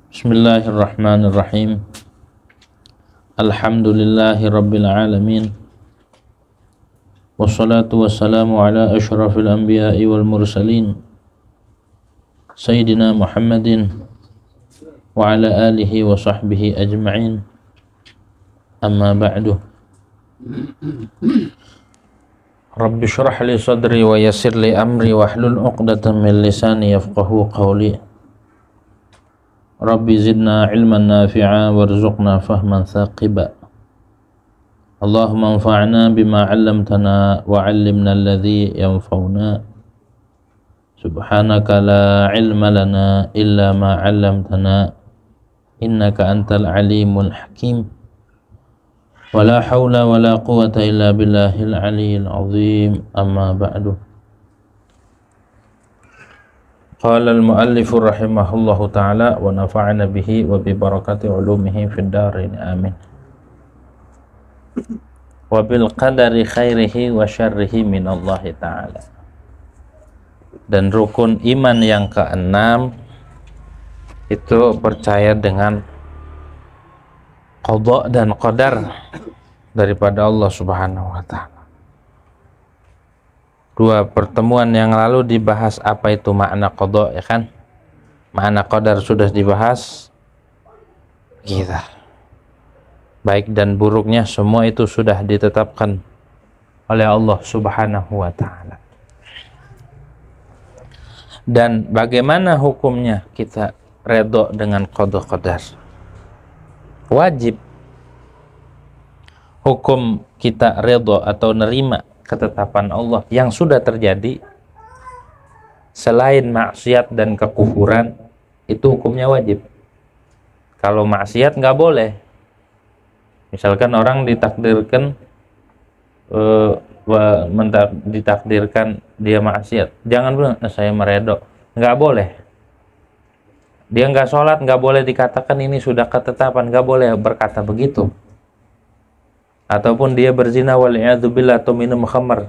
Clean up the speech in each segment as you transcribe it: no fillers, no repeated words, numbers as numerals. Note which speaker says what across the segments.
Speaker 1: Bismillahirrahmanirrahim. Alhamdulillahi rabbil alamin. Wassalatu wassalamu ala asyrafil anbiya'i wal mursalin Sayyidina Muhammadin wa ala alihi wa sahbihi ajma'in. Amma ba'du. Rabbi syrah li sadri wa yassir li amri wahlul 'uqdatam min lisani yafqahu qawli. Rabbi zidna ilman nafi'a warzuqna fahman thaqiba. Allahumma anfa'na bima 'allamtana wa 'allimna alladhi yanfa'una. Subhanaka la ilma lana illa ma 'allamtana innaka antal alimul hakim. Wa la hawla wa la quwwata illa billahil aliyyil azim. Amma ba'du. Qala al-muallif rahimahullahu ta'ala wa nafa'ana bihi wa bi barakati ulumihi fid darin amin. Wa bil qadari khairihi wa syarrihi minallahi ta'ala. Dan rukun iman yang keenam itu percaya dengan qada dan qadar daripada Allah Subhanahu wa ta'ala. Dua pertemuan yang lalu dibahas apa itu makna qada, ya kan? Makna qadar sudah dibahas. Gitu. Baik dan buruknya semua itu sudah ditetapkan oleh Allah Subhanahu wa ta'ala. Dan bagaimana hukumnya kita redha dengan qada qadar? Wajib. Hukum kita redha atau nerima ketetapan Allah yang sudah terjadi selain maksiat dan kekufuran, itu hukumnya wajib. Kalau maksiat nggak boleh. Misalkan orang ditakdirkan ditakdirkan dia maksiat, jangan bilang saya meredho, nggak boleh. Dia nggak sholat, nggak boleh dikatakan ini sudah ketetapan, nggak boleh berkata begitu. Ataupun dia berzina waliyadzubillah atau minum khamar,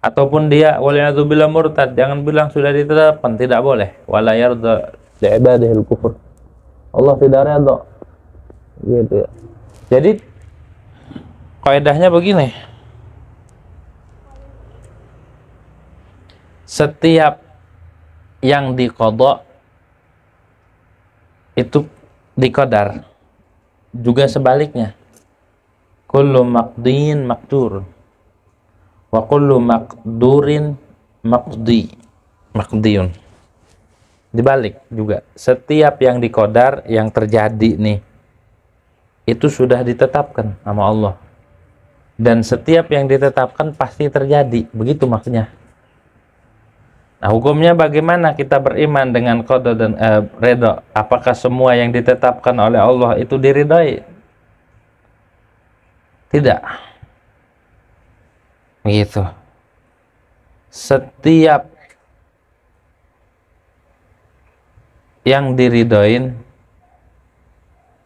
Speaker 1: ataupun dia waliyadzubillah murtad, jangan bilang sudah ditetapkan, tidak boleh. Wala yarda li'ibadihil kufur, Allah tidak redha, gitu ya. Jadi kaidahnya begini, setiap yang diqadha itu diqadar, juga sebaliknya. Kullu maqdiin maqdur wa kullu maqdurin maqdiyun. Dibalik juga, setiap yang diqadar, yang terjadi nih, itu sudah ditetapkan sama Allah. Dan setiap yang ditetapkan pasti terjadi, begitu maksudnya. Nah, hukumnya bagaimana kita beriman dengan qada dan redha? Apakah semua yang ditetapkan oleh Allah itu diridhai? Tidak. Begitu. Setiap yang diridhoin,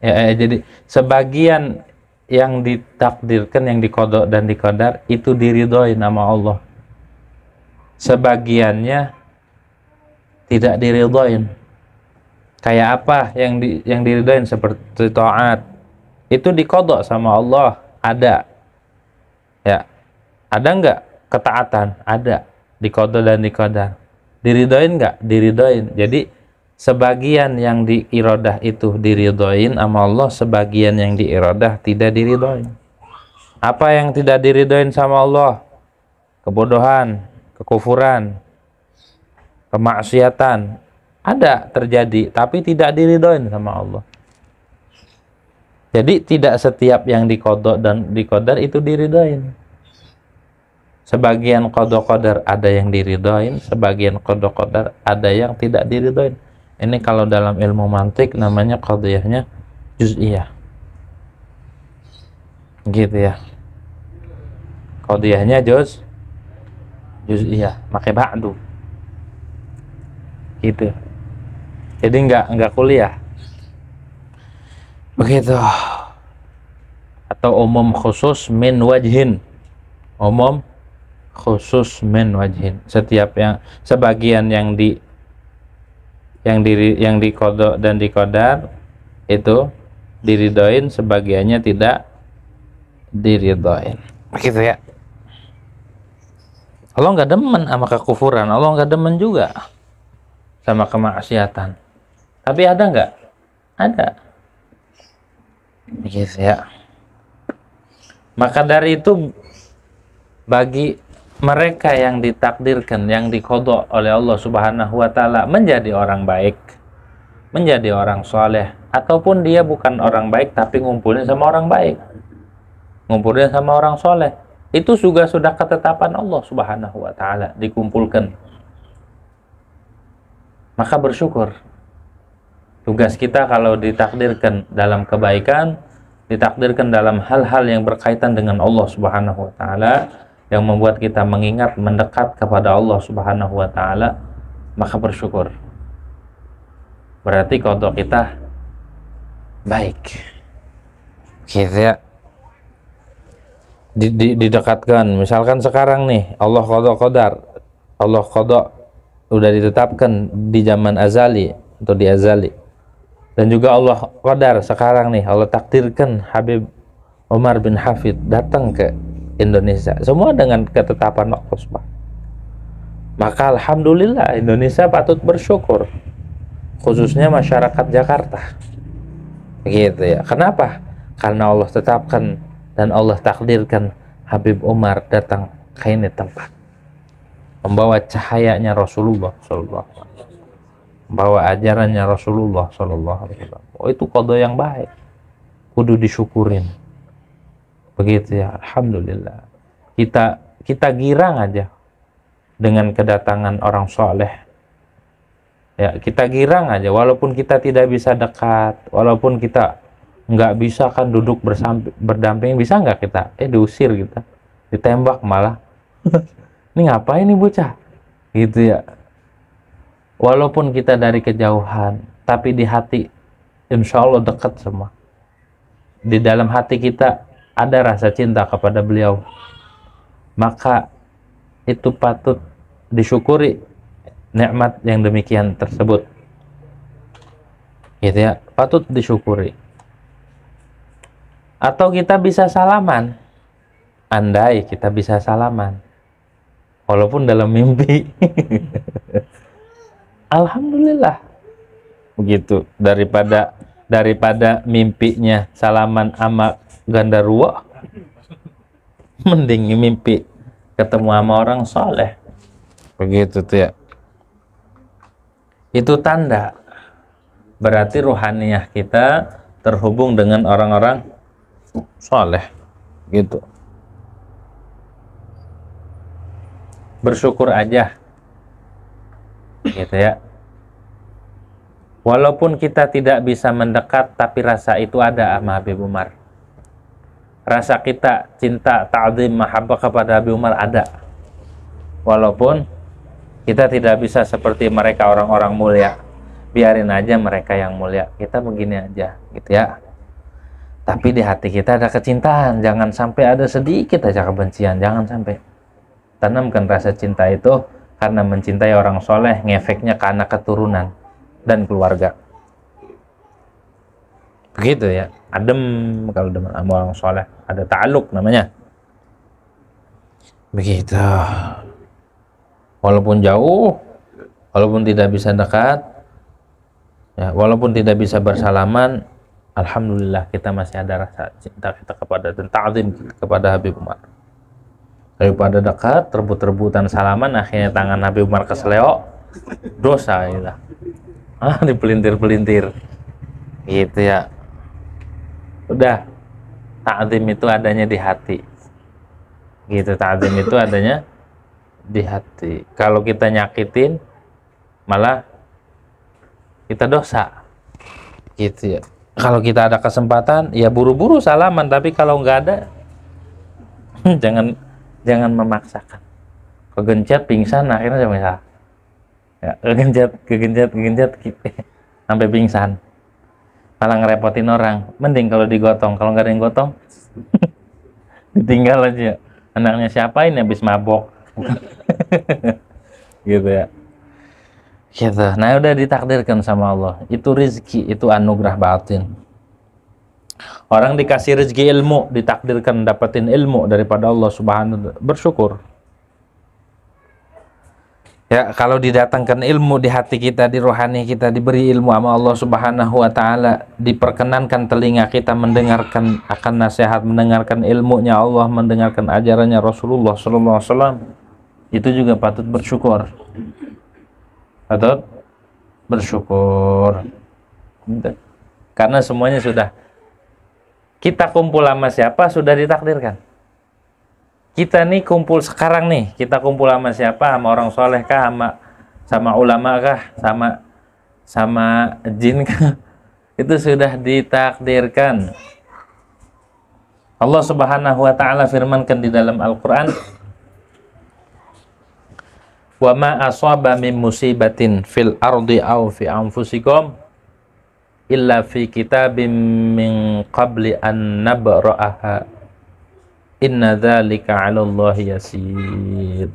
Speaker 1: jadi sebagian yang ditakdirkan, yang diqadha dan diqadar itu diridhoin sama Allah. Sebagiannya tidak diridhoin. Kayak apa yang diridhoin? Seperti taat, itu diqadha sama Allah, ada. Ya. Ada enggak ketaatan? Ada. Diqadha dan diqadar. Diridhoin enggak? Diridhoin. Jadi sebagian yang diiradah itu diridhoin sama Allah, sebagian yang diiradah tidak diridhoin. Apa yang tidak diridhoin sama Allah? Kebodohan, kekufuran, kemaksiatan, ada terjadi, tapi tidak diridhoin sama Allah. Jadi tidak setiap yang diqadha dan diqadar itu diridhoin. Sebagian qadha qadar ada yang diridhoin, sebagian qadha qadar ada yang tidak diridhoin. Ini kalau dalam ilmu mantik namanya qadhiyahnya juz'iyah. Gitu ya. Qadhiyahnya juz'iyah, pakai ba'du. Gitu. Jadi enggak kuliah. Begitu. Atau umum khusus min wajhin. Umum khusus min wajhin. Setiap yang sebagian yang yang dikodok dan dikodar itu diridoin, sebagiannya tidak diridoin. Begitu ya. Allah nggak demen sama kekufuran, Allah nggak demen juga sama kemaksiatan. Tapi ada nggak? Ada. Begitu ya. Maka dari itu, bagi mereka yang ditakdirkan, yang dikodok oleh Allah Subhanahu wa Ta'ala menjadi orang baik, menjadi orang soleh, ataupun dia bukan orang baik tapi ngumpulin sama orang baik, ngumpulin sama orang soleh, itu juga sudah ketetapan Allah Subhanahu wa Ta'ala dikumpulkan. Maka bersyukur. Tugas kita kalau ditakdirkan dalam kebaikan, ditakdirkan dalam hal-hal yang berkaitan dengan Allah Subhanahu wa Ta'ala, yang membuat kita mengingat, mendekat kepada Allah Subhanahu wa Ta'ala, maka bersyukur. Berarti qada kita baik. Gitu ya. Didekatkan. Misalkan sekarang nih, Allah qada qadar. Allah qada udah ditetapkan di zaman azali atau di azali. Dan juga Allah qadar sekarang nih, Allah takdirkan Habib Umar bin Hafid datang ke Indonesia, semua dengan ketetapan Allah Subhanahu. Maka alhamdulillah Indonesia patut bersyukur, khususnya masyarakat Jakarta. Begitu ya. Kenapa? Karena Allah tetapkan dan Allah takdirkan Habib Umar datang ke ini tempat, membawa cahayanya Rasulullah Sallallahu Alaihi Wasallam, membawa ajarannya Rasulullah Sallallahu Alaihi Wasallam. Oh, itu qada yang baik, kudu disyukurin. Begitu ya. Alhamdulillah, kita girang aja dengan kedatangan orang soleh ya. Kita girang aja, walaupun kita tidak bisa dekat, walaupun kita nggak bisa kan duduk berdamping, bisa nggak kita diusir, kita ditembak malah. Ini ngapain nih bocah gitu ya. Walaupun kita dari kejauhan, tapi di hati insya Allah dekat semua. Di dalam hati kita ada rasa cinta kepada beliau, maka itu patut disyukuri nikmat yang demikian tersebut. Gitu ya, patut disyukuri. Atau kita bisa salaman, andai kita bisa salaman, walaupun dalam mimpi. Alhamdulillah. Begitu, daripada mimpinya salaman sama gandarua, mending mimpi ketemu sama orang soleh. Begitu tuh ya. Itu tanda berarti ruhaniyah kita terhubung dengan orang-orang soleh gitu. Bersyukur aja gitu ya. Walaupun kita tidak bisa mendekat, tapi rasa itu ada sama Habib Umar. Rasa kita cinta, ta'zim, mahabbah kepada Habib Umar ada. Walaupun kita tidak bisa seperti mereka orang-orang mulia, biarin aja mereka yang mulia, kita begini aja gitu ya. Tapi di hati kita ada kecintaan, jangan sampai ada sedikit aja kebencian, jangan sampai. Tanamkan rasa cinta itu karena mencintai orang soleh, ngefeknya ke anak keturunan dan keluarga. Begitu ya, adem kalau dengan orang soleh, ada ta'aluk namanya. Begitu. Walaupun jauh, walaupun tidak bisa dekat, ya, walaupun tidak bisa bersalaman, alhamdulillah kita masih ada rasa cinta kita kepada dan ta'zim kepada Habib Umar. Daripada dekat, rebut-rebutan salaman, akhirnya tangan Habib Umar keseleo, dosa gitu. Dipelintir-pelintir gitu ya. Udah, ta'zim itu adanya di hati gitu. Ta'zim itu adanya di hati. Kalau kita nyakitin, malah kita dosa gitu ya. Kalau kita ada kesempatan, ya buru-buru salaman. Tapi kalau nggak ada, jangan memaksakan. Kegencet, pingsan, akhirnya misal ya, kegencet gitu, sampai pingsan, malah ngerepotin orang. Mending kalau digotong. Kalau nggak ada yang gotong, ditinggal aja. Anaknya siapa ini habis mabok. Gitu ya. Gitu. Nah, udah ditakdirkan sama Allah. Itu rezeki, itu anugerah batin. Orang dikasih rezeki ilmu, ditakdirkan dapetin ilmu daripada Allah Subhanahu wa ta'ala, bersyukur. Ya, kalau didatangkan ilmu di hati kita, di rohani kita, diberi ilmu sama Allah Subhanahu wa ta'ala, diperkenankan telinga kita mendengarkan akan nasihat, mendengarkan ilmunya Allah, mendengarkan ajarannya Rasulullah sallallahu alaihi wasallam, itu juga patut bersyukur. Patut bersyukur. Karena semuanya sudah kita kumpul sama siapa sudah ditakdirkan. Kita nih kumpul sekarang nih, kita kumpul sama siapa? Sama orang soleh kah? Sama ulama kah? Sama jin kah? Itu sudah ditakdirkan. Allah Subhanahu wa ta'ala firmankan di dalam Al-Qur'an, "Wa ma asaba min musibatin fil ardi aw fi anfusikum illa fi kitabim min qabli an nabra'aha. Inna dzalika 'ala Allahi yasir.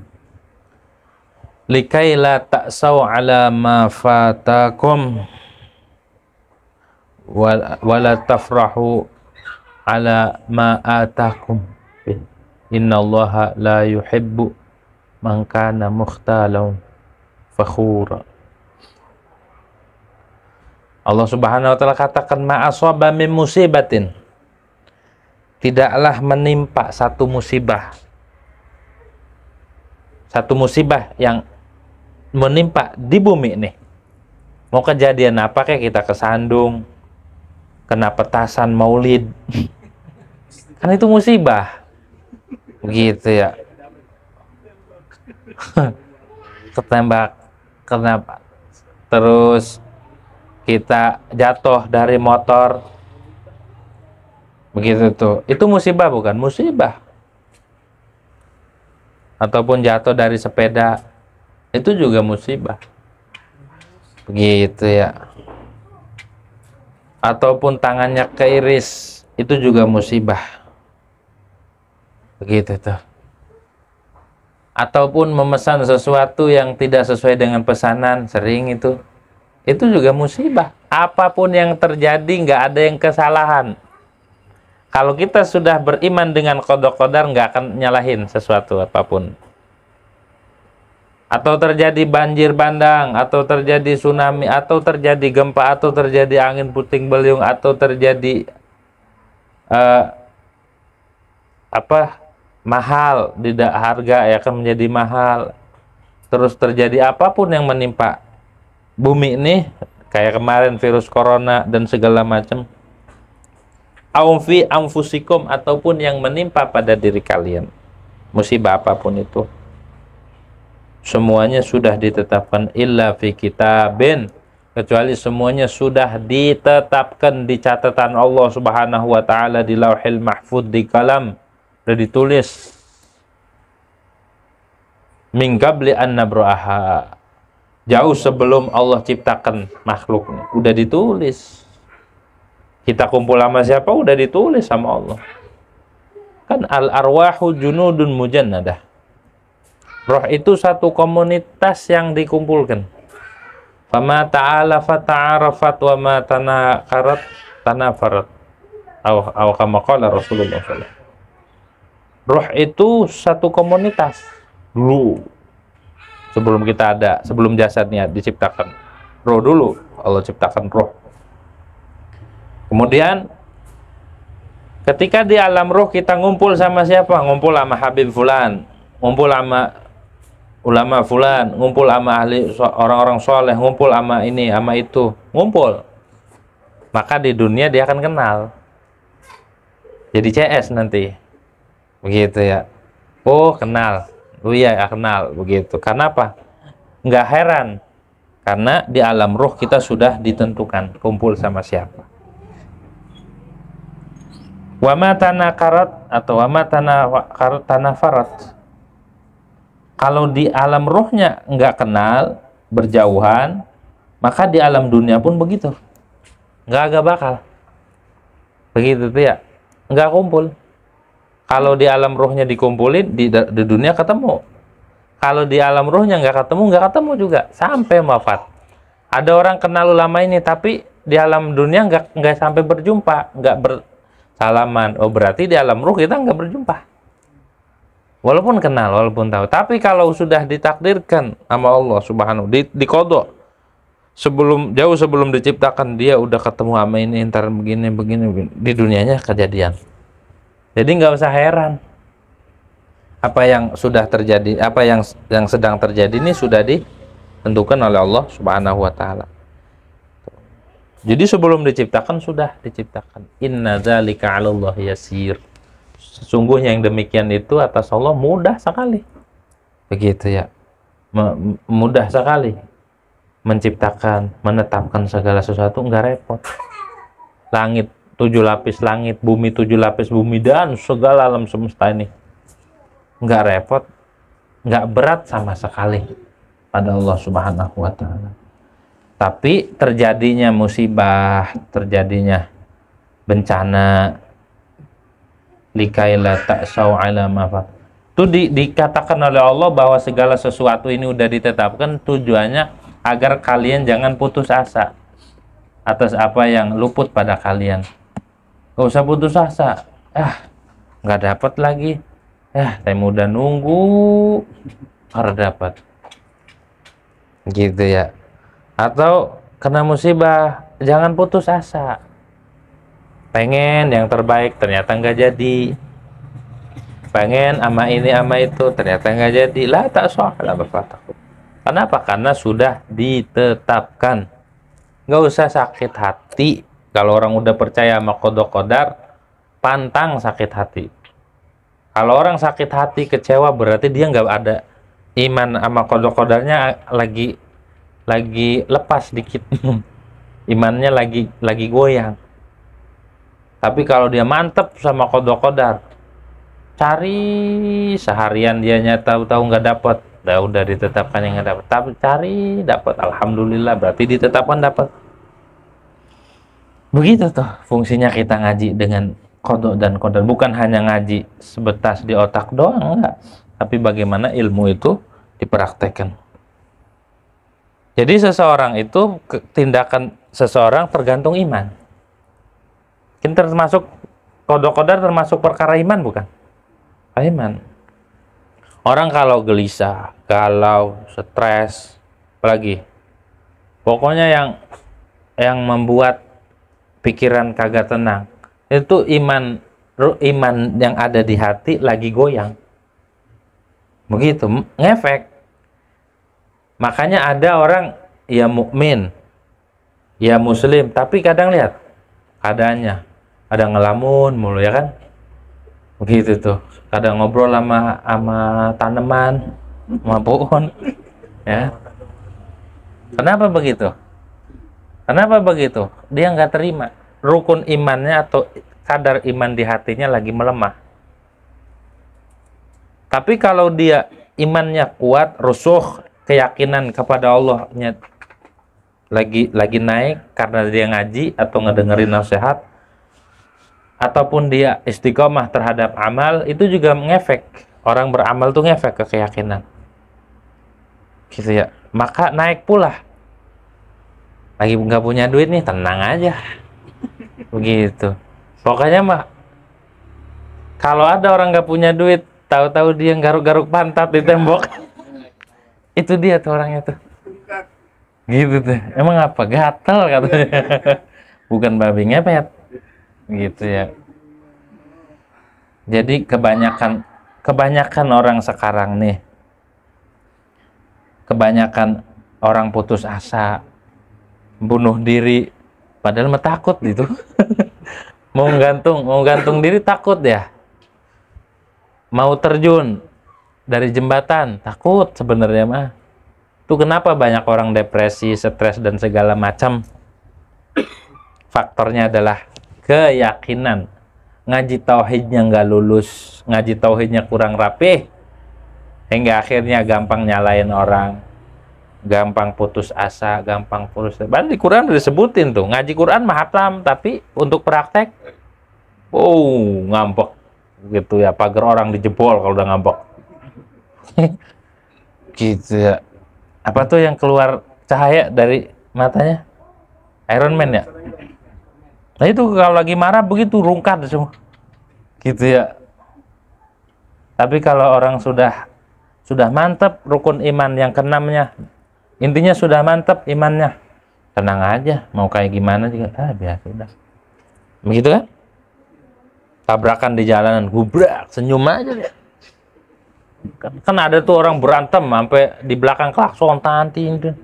Speaker 1: Likai la ta'saw 'ala ma fatakum wa la tafrahu 'ala ma atakum. Inna Allaha la yuhibbu man kana mukhtalan fakhura." Allah Subhanahu wa ta'ala katakan, ma asaba min musibatin, tidaklah menimpa satu musibah yang menimpa di bumi nih. Mau kejadian apa, kayak kita kesandung, kena petasan maulid, kan itu musibah, begitu ya. Ketembak, kenapa? Terus kita jatuh dari motor, begitu tuh, itu musibah bukan? Musibah. Ataupun jatuh dari sepeda, itu juga musibah, begitu ya. Ataupun tangannya keiris, itu juga musibah, begitu tuh. Ataupun memesan sesuatu yang tidak sesuai dengan pesanan, sering itu juga musibah. Apapun yang terjadi, nggak ada yang kesalahan. Kalau kita sudah beriman dengan qada qadar, nggak akan nyalahin sesuatu apapun. Atau terjadi banjir bandang, atau terjadi tsunami, atau terjadi gempa, atau terjadi angin puting beliung, atau terjadi mahal, tidak harga ya akan menjadi mahal. Terus terjadi apapun yang menimpa bumi ini, kayak kemarin virus corona dan segala macam. Fi anfusikum, ataupun yang menimpa pada diri kalian, musibah apapun itu, semuanya sudah ditetapkan. Illa fi kitabin, kecuali semuanya sudah ditetapkan di catatan Allah Subhanahu wa ta'ala, di lauhil mahfud, di kalam, sudah ditulis. Min qabli an nabra'aha, jauh sebelum Allah ciptakan makhluknya, udah ditulis. Kita kumpul sama siapa, udah ditulis sama Allah. Kan al-arwahu junudun mujannadah. Roh itu satu komunitas yang dikumpulkan. Fama ta'alafa ta'arafat wa ma tanakarat tanafarat. Aw kama qala Rasulullah sallallahu alaihi wasallam. Roh itu satu komunitas dulu. Sebelum kita ada, sebelum jasadnya diciptakan. Roh dulu, Allah ciptakan roh. Kemudian ketika di alam roh kita ngumpul sama siapa? Ngumpul sama Habib Fulan, ngumpul sama ulama Fulan, ngumpul sama ahli orang-orang soleh, ngumpul sama ini, sama itu, ngumpul. Maka di dunia dia akan kenal. Jadi CS nanti, begitu ya. Oh kenal, oh iya ya kenal, begitu. Karena apa? Nggak heran, karena di alam roh kita sudah ditentukan kumpul sama siapa. Wama tanakarat atau wama tanafarat. Kalau di alam rohnya nggak kenal, berjauhan, maka di alam dunia pun begitu. Nggak bakal. Begitu tuh ya. Nggak kumpul. Kalau di alam rohnya dikumpulin, di dunia ketemu. Kalau di alam ruhnya nggak ketemu juga sampai wafat. Ada orang kenal ulama ini tapi di alam dunia nggak sampai berjumpa, nggak bersalaman. Oh berarti di alam ruh kita nggak berjumpa. Walaupun kenal, walaupun tahu. Tapi kalau sudah ditakdirkan sama Allah Subhanahu, dikodok jauh sebelum diciptakan, dia udah ketemu sama ini, ntar begini. Di dunianya kejadian. Jadi nggak usah heran. Apa yang sudah terjadi, apa yang sedang terjadi ini sudah ditentukan oleh Allah Subhanahu wa taala. Jadi sebelum diciptakan sudah diciptakan. Inna dzalika 'alallahi yasir. Sesungguhnya yang demikian itu atas Allah mudah sekali. Begitu ya. Mudah sekali menciptakan, menetapkan segala sesuatu, enggak repot. Langit 7 lapis langit, bumi 7 lapis bumi, dan segala alam semesta ini nggak repot, nggak berat sama sekali pada Allah Subhanahu wa taala. Tapi terjadinya musibah, terjadinya bencana, likaila ta'sau ala ma fat. Itu dikatakan oleh Allah bahwa segala sesuatu ini udah ditetapkan, tujuannya agar kalian jangan putus asa atas apa yang luput pada kalian. Gak usah putus asa. Nggak dapat lagi. Saya udah nunggu harus dapat. Gitu ya. Atau kena musibah, jangan putus asa. Pengen yang terbaik, ternyata nggak jadi. Pengen ama ini ama itu, ternyata nggak jadi. La tak soal bapak takut. Kenapa? Karena sudah ditetapkan. Nggak usah sakit hati. Kalau orang udah percaya sama qada qadar, pantang sakit hati. Kalau orang sakit hati, kecewa, berarti dia nggak ada iman sama qada qadarnya, lagi lepas dikit. Imannya lagi goyang. Tapi kalau dia mantep sama qada qadar, cari seharian dianya tahu-tahu nggak dapat, udah ditetapkan yang nggak dapat. Tapi cari dapat, alhamdulillah, berarti ditetapkan dapat. Begitu tuh fungsinya kita ngaji dengan qada dan qadar. Bukan hanya ngaji sebatas di otak doang, enggak. Tapi bagaimana ilmu itu dipraktekkan. Jadi seseorang itu, tindakan seseorang tergantung iman. Ini termasuk qada qadar, termasuk perkara iman bukan? Iman. Orang kalau gelisah, galau, stres, apalagi pokoknya yang membuat pikiran kagak tenang, itu iman yang ada di hati lagi goyang. Begitu, ngefek. Makanya ada orang ya mukmin, ya muslim, tapi kadang lihat keadaannya, ada ngelamun mulu ya kan? Begitu tuh. Kadang ngobrol sama tanaman, sama pohon, ya. Kenapa begitu? Kenapa begitu? Dia nggak terima. Rukun imannya atau kadar iman di hatinya lagi melemah. Tapi kalau dia imannya kuat, rusuh, keyakinan kepada Allahnya lagi naik karena dia ngaji atau ngedengerin nasihat, ataupun dia istiqomah terhadap amal, itu juga ngefek. Orang beramal tuh ngefek ke keyakinan. Gitu ya. Maka naik pula. Lagi nggak punya duit nih, tenang aja. Begitu. Pokoknya mah, kalau ada orang nggak punya duit, tahu-tahu dia garuk-garuk pantat di tembok, itu dia tuh orangnya tuh. Gitu tuh. Emang apa? Gatel katanya. Bukan babi ngepet. Gitu ya. Jadi kebanyakan orang sekarang nih, kebanyakan orang putus asa, bunuh diri, padahal mah takut gitu. mau gantung diri takut ya. Mau terjun dari jembatan takut sebenarnya mah. Itu kenapa banyak orang depresi, stres dan segala macam. Faktornya adalah keyakinan. Ngaji tauhidnya nggak lulus, ngaji tauhidnya kurang rapih, hingga akhirnya gampang nyalain orang, gampang putus asa, gampang putus. Bahkan di Quran udah disebutin tuh, ngaji Quran mah hatam, tapi untuk praktek, ngambek gitu ya, pagar orang dijebol kalau udah ngambek. Gitu ya. Apa tuh yang keluar cahaya dari matanya? Iron Man ya? Nah itu kalau lagi marah begitu rungkat semua. Gitu ya. Tapi kalau orang sudah mantap rukun iman yang keenamnya, intinya sudah mantap imannya, tenang aja, mau kayak gimana juga biasa udah. Begitu kan? Tabrakan di jalanan, gubrak, senyum aja deh. Kan ada tuh orang berantem sampai di belakang klakson tanting tuh.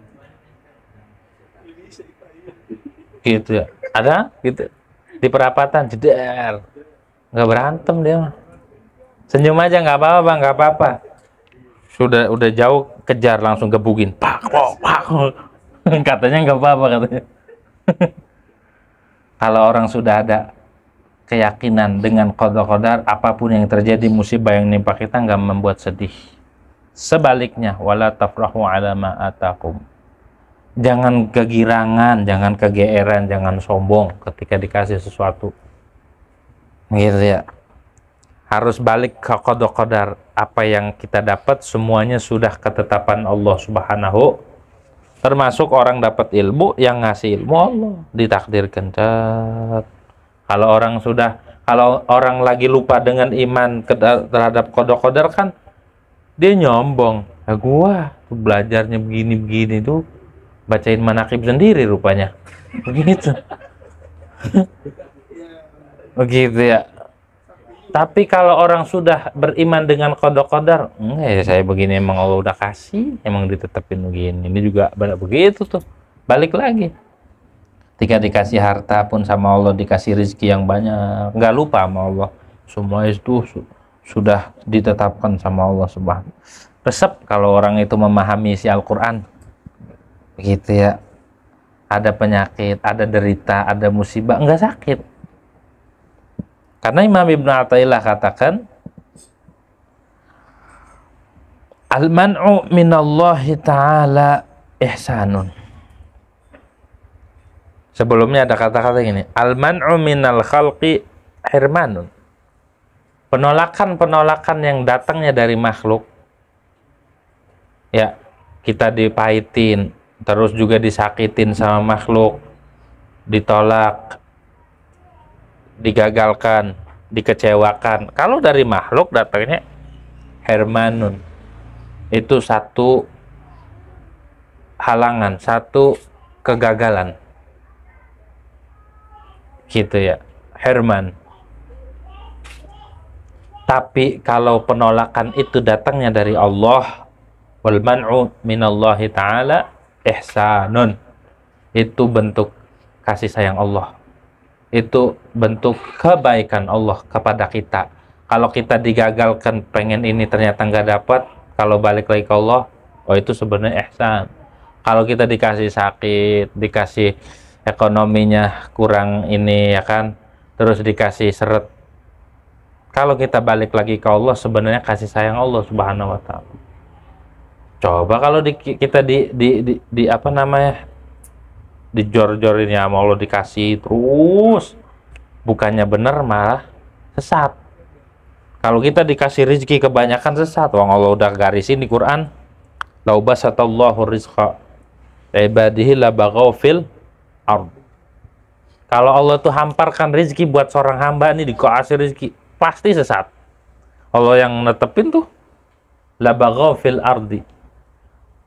Speaker 1: Gitu ya. Ada gitu. Di perapatan jeder. Nggak berantem dia mah. Senyum aja nggak apa-apa, Bang, nggak apa-apa. Udah jauh kejar langsung gebukin. Pak. Katanya nggak apa-apa katanya. Kalau orang sudah ada keyakinan dengan qada qadar, apapun yang terjadi, musibah yang nimpa kita nggak membuat sedih. Sebaliknya, wala tafrahu ala ma atakum. Jangan kegirangan, jangan kegeeran, jangan sombong ketika dikasih sesuatu. Gitu ya. Harus balik ke qada qadar. Apa yang kita dapat semuanya sudah ketetapan Allah Subhanahu. Termasuk orang dapat ilmu, yang ngasih ilmu Allah, ditakdirkan. Kalau orang lagi lupa dengan iman terhadap qada qadar kan dia nyombong. Nah, gua tuh belajarnya begini-begini tuh bacain manaqib sendiri rupanya. Begitu. Begitu ya. Tapi kalau orang sudah beriman dengan qada qadar, ya saya begini emang Allah udah kasih, emang ditetapin begini. Ini juga begitu tuh. Balik lagi. Ketika dikasih harta pun sama Allah, dikasih rezeki yang banyak, nggak lupa sama Allah. Semua itu sudah ditetapkan sama Allah Subhanahu. Resep kalau orang itu memahami isi Al-Quran, begitu ya. Ada penyakit, ada derita, ada musibah, nggak sakit. Karena Imam Ibnu Athaillah katakan, al-man'u minallahi ta'ala ihsanun. Sebelumnya ada kata-kata gini, al-man'u minal khalqi hirmanun. Penolakan yang datangnya dari makhluk, ya kita dipahitin, terus juga disakitin sama makhluk, ditolak, digagalkan, dikecewakan. Kalau dari makhluk datangnya hirmanun, itu satu halangan, satu kegagalan. Gitu ya, Herman. Tapi kalau penolakan itu datangnya dari Allah, wal man'u minallahi ta'ala ihsanun, itu bentuk kasih sayang Allah, itu bentuk kebaikan Allah kepada kita. Kalau kita digagalkan pengen ini ternyata nggak dapat, kalau balik lagi ke Allah, oh itu sebenarnya ihsan. Kalau kita dikasih sakit, dikasih ekonominya kurang ini ya kan, terus dikasih seret, kalau kita balik lagi ke Allah, sebenarnya kasih sayang Allah Subhanahu wa ta'ala. Coba kalau kita di apa namanya, dijor-jorin ya sama Allah, dikasih terus, bukannya bener malah sesat. Kalau kita dikasih rezeki kebanyakan sesat. Wong Allah udah garisin di Quran, lau basatallahu rizqa ibadihi labaghaw fil ard. Kalau Allah tuh hamparkan rezeki buat seorang hamba nih, dikasih rezeki, pasti sesat. Allah yang netepin tuh labaghaw fil ardi,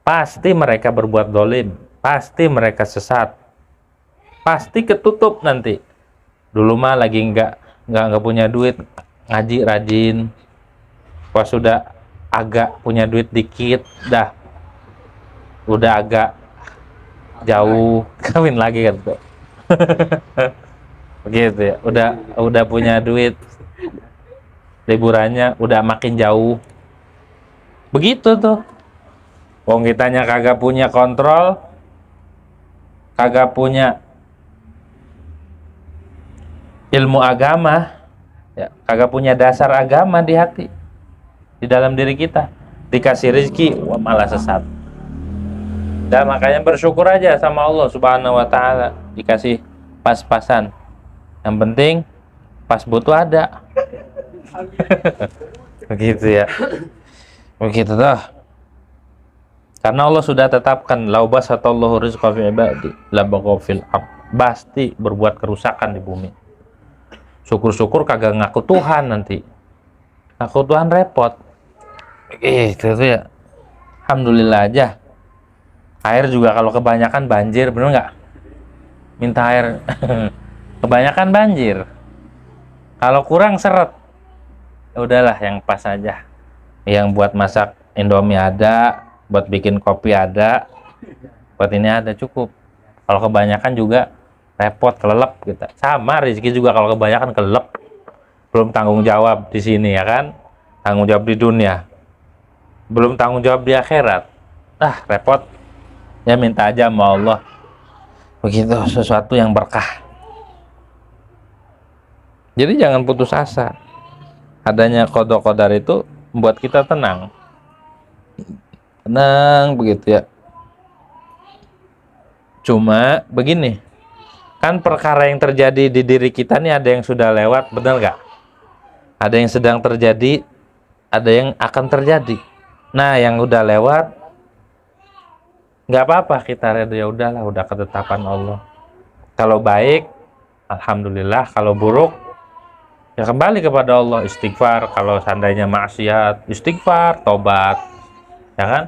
Speaker 1: pasti mereka berbuat dolim, pasti mereka sesat, pasti ketutup nanti. Dulu mah lagi nggak punya duit, ngaji rajin, pas sudah agak punya duit dikit, udah agak jauh, kawin lagi kan tuh. Begitu ya, udah punya duit, liburannya udah makin jauh. Begitu tuh. Wong kitanya kagak punya kontrol, kagak punya ilmu agama, ya, kagak punya dasar agama di hati, di dalam diri kita, dikasih rezeki malah sesat. Dan makanya bersyukur aja sama Allah Subhanahu wa ta'ala, dikasih pas-pasan. Yang penting pas butuh ada. Begitu ya. Begitu dah. Karena Allah sudah tetapkan lau basatallahu rizqa fi ibadi labaghaw fil ard, pasti berbuat kerusakan di bumi. Syukur-syukur kagak ngaku Tuhan nanti. Ngaku Tuhan repot. Itu ya. Alhamdulillah aja. Air juga kalau kebanyakan banjir, bener nggak? Minta air kebanyakan banjir. Kalau kurang seret. Udahlah yang pas aja. Yang buat masak Indomie ada, buat bikin kopi ada, buat ini ada, cukup. Kalau kebanyakan juga repot, kelelep gitu. Sama rezeki juga kalau kebanyakan kelelep. Belum tanggung jawab di sini ya kan, tanggung jawab di dunia, belum tanggung jawab di akhirat. Repot. Ya minta aja sama Allah begitu, sesuatu yang berkah. Jadi jangan putus asa. Adanya qada qadar itu membuat kita tenang begitu ya. Cuma begini, kan perkara yang terjadi di diri kita nih ada yang sudah lewat, benar nggak? Ada yang sedang terjadi, ada yang akan terjadi. Nah, yang udah lewat nggak apa-apa, kita reda, ya udahlah, udah ketetapan Allah. Kalau baik, alhamdulillah. Kalau buruk, ya kembali kepada Allah, istighfar. Kalau seandainya maksiat, istighfar, tobat, ya kan?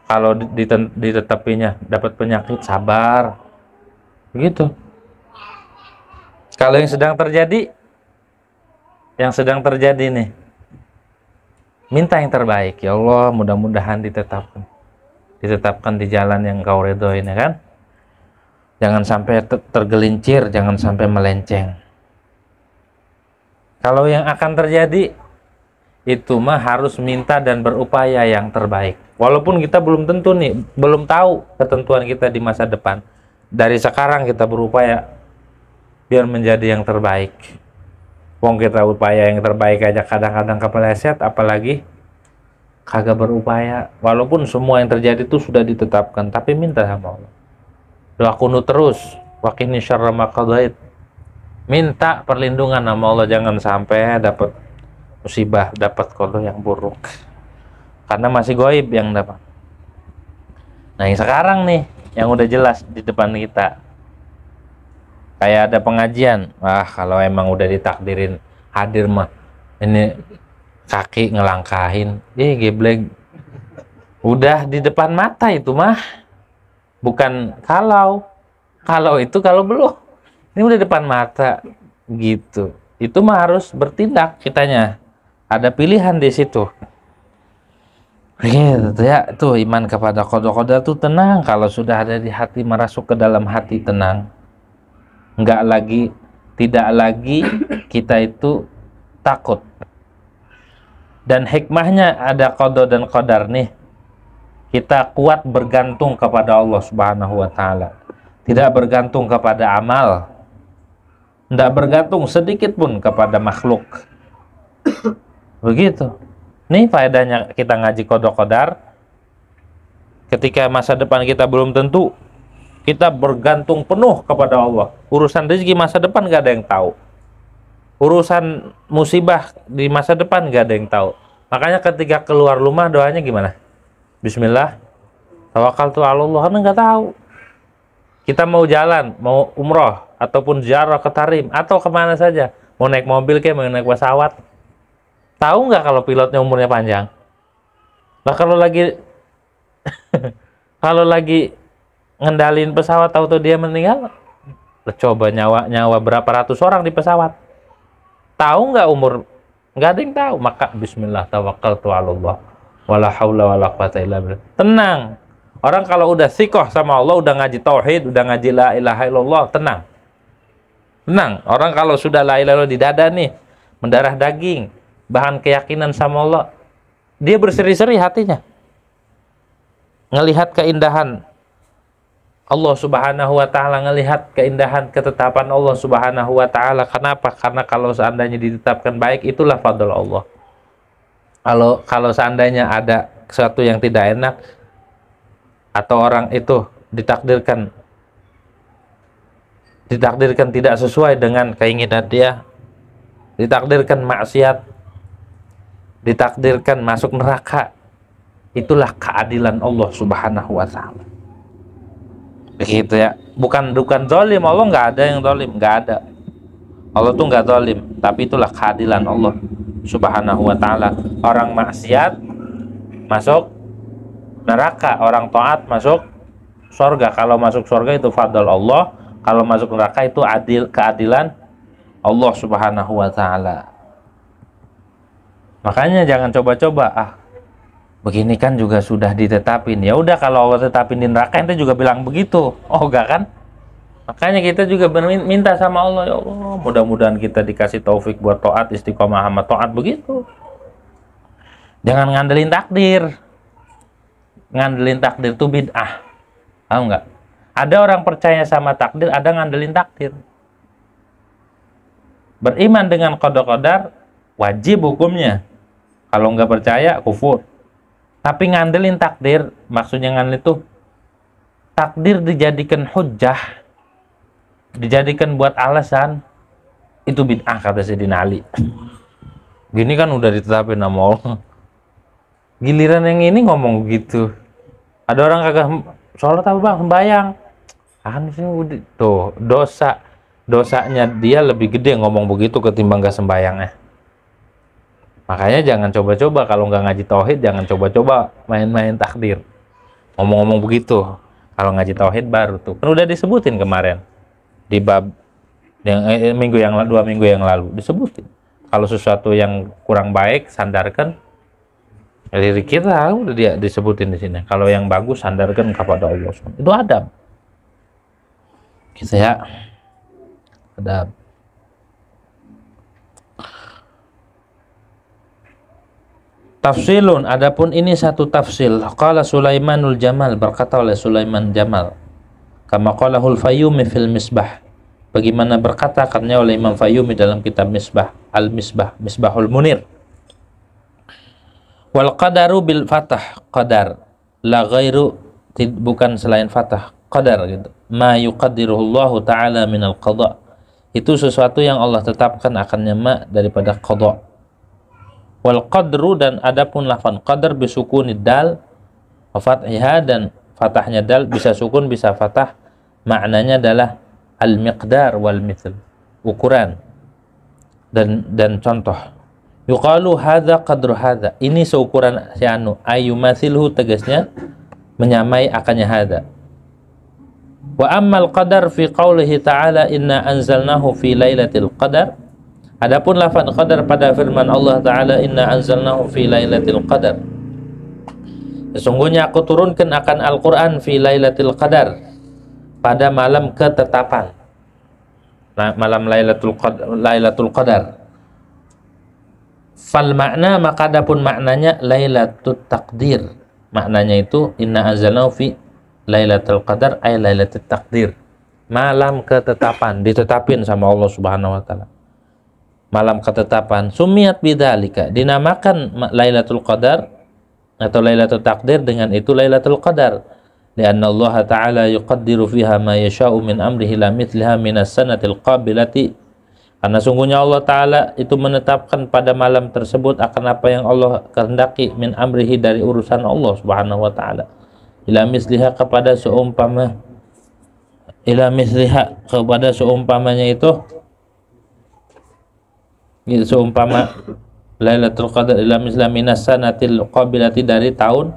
Speaker 1: Kalau ditetapinya dapat penyakit, sabar, begitu. Kalau yang sedang terjadi nih, minta yang terbaik. Ya Allah, mudah-mudahan ditetapkan di jalan yang Kau ridhoin, ya kan? Jangan sampai tergelincir, jangan sampai melenceng. Kalau yang akan terjadi, itu mah harus minta dan berupaya yang terbaik. Walaupun kita belum tentu nih, belum tahu ketentuan kita di masa depan. Dari sekarang kita berupaya biar menjadi yang terbaik. Wong kita upaya yang terbaik aja kadang-kadang kepeleset, apalagi kagak berupaya. Walaupun semua yang terjadi itu sudah ditetapkan, tapi minta sama Allah. Doa kunut terus, waqini syarra ma qadait. Minta perlindungan sama Allah, jangan sampai dapat musibah, dapat qada yang buruk. Karena masih goib yang dapat. Nah, yang sekarang nih, yang udah jelas di depan kita. Kayak ada pengajian. Kalau emang udah ditakdirin hadir mah, ini kaki ngelangkahin, geblek. Udah di depan mata itu mah. Bukan kalau itu kalau belum. Ini udah depan mata gitu. Itu mah harus bertindak kitanya. Ada pilihan di situ. Gitu ya, tuh iman kepada qada qadar tuh tenang. Kalau sudah ada di hati, merasuk ke dalam hati, tenang. Tidak lagi kita itu takut. Dan hikmahnya ada qada dan qadar nih. Kita kuat bergantung kepada Allah Subhanahu wa taala. Tidak bergantung kepada amal. Tidak bergantung sedikit pun kepada makhluk. Begitu. Nih faedahnya kita ngaji qada qadar. Ketika masa depan kita belum tentu, kita bergantung penuh kepada Allah. Urusan rezeki masa depan gak ada yang tahu. Urusan musibah di masa depan gak ada yang tahu. Makanya ketika keluar rumah doanya gimana? Bismillah, tawakkaltu 'ala Allah. Karena nggak tahu. Kita mau jalan, mau umroh ataupun ziarah ke Tarim atau kemana saja, mau naik mobil kayak mau naik pesawat, tahu nggak kalau pilotnya umurnya panjang? Nah kalau lagi kalau lagi ngendalin pesawat tahu-tahu dia meninggal, coba nyawa berapa ratus orang di pesawat, tahu nggak umur? Nggak ada yang tahu. Maka Bismillah, tawakkaltu 'ala Allah, wala haula wala quwata illa billah. Tenang. Orang kalau udah thiqah sama Allah, udah ngaji tauhid, udah ngaji la ilaha illallah, tenang. Tenang. Orang kalau sudah la ilaha illallah di dada nih, mendarah daging, bahan keyakinan sama Allah, dia berseri-seri hatinya. Ngelihat keindahan Allah Subhanahu wa taala, ngelihat keindahan ketetapan Allah Subhanahu wa taala. Kenapa? Karena kalau seandainya ditetapkan baik, itulah fadl Allah. Kalau seandainya ada sesuatu yang tidak enak, atau orang itu ditakdirkan tidak sesuai dengan keinginan dia, ditakdirkan maksiat, ditakdirkan masuk neraka, Itulah keadilan Allah Subhanahu wa taala. Begitu ya. Bukan zalim, Allah nggak ada yang zalim, nggak ada. Allah tuh nggak zalim, tapi itulah keadilan Allah Subhanahu wa taala. Orang maksiat masuk neraka, orang taat masuk surga. Kalau masuk surga itu fadl Allah, kalau masuk neraka itu keadilan Allah Subhanahu wa taala. Makanya jangan coba-coba, begini kan juga sudah ditetapin. Ya udah, kalau Allah tetapin di neraka, ente juga bilang begitu. Oh enggak kan? Makanya kita juga minta sama Allah, ya Allah, mudah-mudahan kita dikasih taufik buat taat, istiqomah sama taat begitu. Jangan ngandelin takdir. Ngandelin takdir itu bid'ah. Tahu nggak? Ada orang percaya sama takdir, ada ngandelin takdir. Beriman dengan qada qadar wajib hukumnya. Kalau nggak percaya kufur. Tapi ngandelin takdir, maksudnya ngandelin itu takdir dijadikan hujjah, dijadikan buat alasan, itu bid'ah kata Sayyidina Ali. Gini kan udah ditetapin nama Allah. Giliran yang ini ngomong gitu. Ada orang kagak sholat apa bang, sembayang. Kan tuh dosanya dia lebih gede ngomong begitu ketimbang gak sembayangnya. Makanya jangan coba-coba kalau nggak ngaji tauhid, jangan coba-coba main-main takdir. Ngomong-ngomong begitu. Kalau ngaji tauhid baru tuh. Kan udah disebutin kemarin di bab yang dua minggu yang lalu disebutin. Kalau sesuatu yang kurang baik sandarkan diri kita, udah dia disebutin di sini. Kalau yang bagus sandarkan kepada Allah. Itu adab. Gitu ya. Adab. Tafsilun, adapun ini satu tafsil. Qala Sulaimanul Jamal, berkata oleh Sulaiman Jamal, kama qalahul Fayyumi fil Misbah, bagaimana berkata katanya oleh Imam Fayyumi dalam kitab Misbah, Al-Misbah, Misbahul Munir. Wal qadaru bil fatah, qadar la ghairu, bukan selain fatah, qadar gitu. Ma yuqaddiruhullahu ta'ala minal qada, itu sesuatu yang Allah tetapkan akannya ma daripada qada. Wal qadru, dan adapun lafaz qadar bisukuni dal wa fathiha, dan fatahnya dal bisa sukun bisa fatah, maknanya adalah al miqdar wal mithl, ukuran dan contoh. Yuqalu hadza qadru hadza, ini seukuran si anu, ayumathilhu, tegasnya menyamai akannya hadza. Wa ammal qadar fi qaulihi ta'ala inna anzalnahu fi lailatul qadar, adapun lafaz qadar pada firman Allah Ta'ala inna anzalnahu fi lailatul qadar, sesungguhnya aku turunkan akan Al-Quran fi lailatul qadar, pada malam ketetapan, malam lailatul qadar. Fal makna, maka adapun maknanya lailatul takdir, maknanya itu inna anzalnahu fi lailatul qadar ay lailatul takdir, malam ketetapan, ditetapin sama Allah Subhanahu wa taala. Malam ketetapan, sumiat bidzalika, dinamakan Lailatul Qadar atau Lailatul Takdir dengan itu Lailatul Qadar. Lianna Allah Ta'ala yuqaddiru fiha ma yasha'u min amrihi la mithliha minas sanatil qabilati. Karena sungguhnya Allah Ta'ala itu menetapkan pada malam tersebut akan apa yang Allah kehendaki min amrihi, dari urusan Allah Subhanahu wa taala. Ila misliha, kepada seumpamanya itu, seumpama Lailatul Qadar ila misla minas sanatil qabilati, dari tahun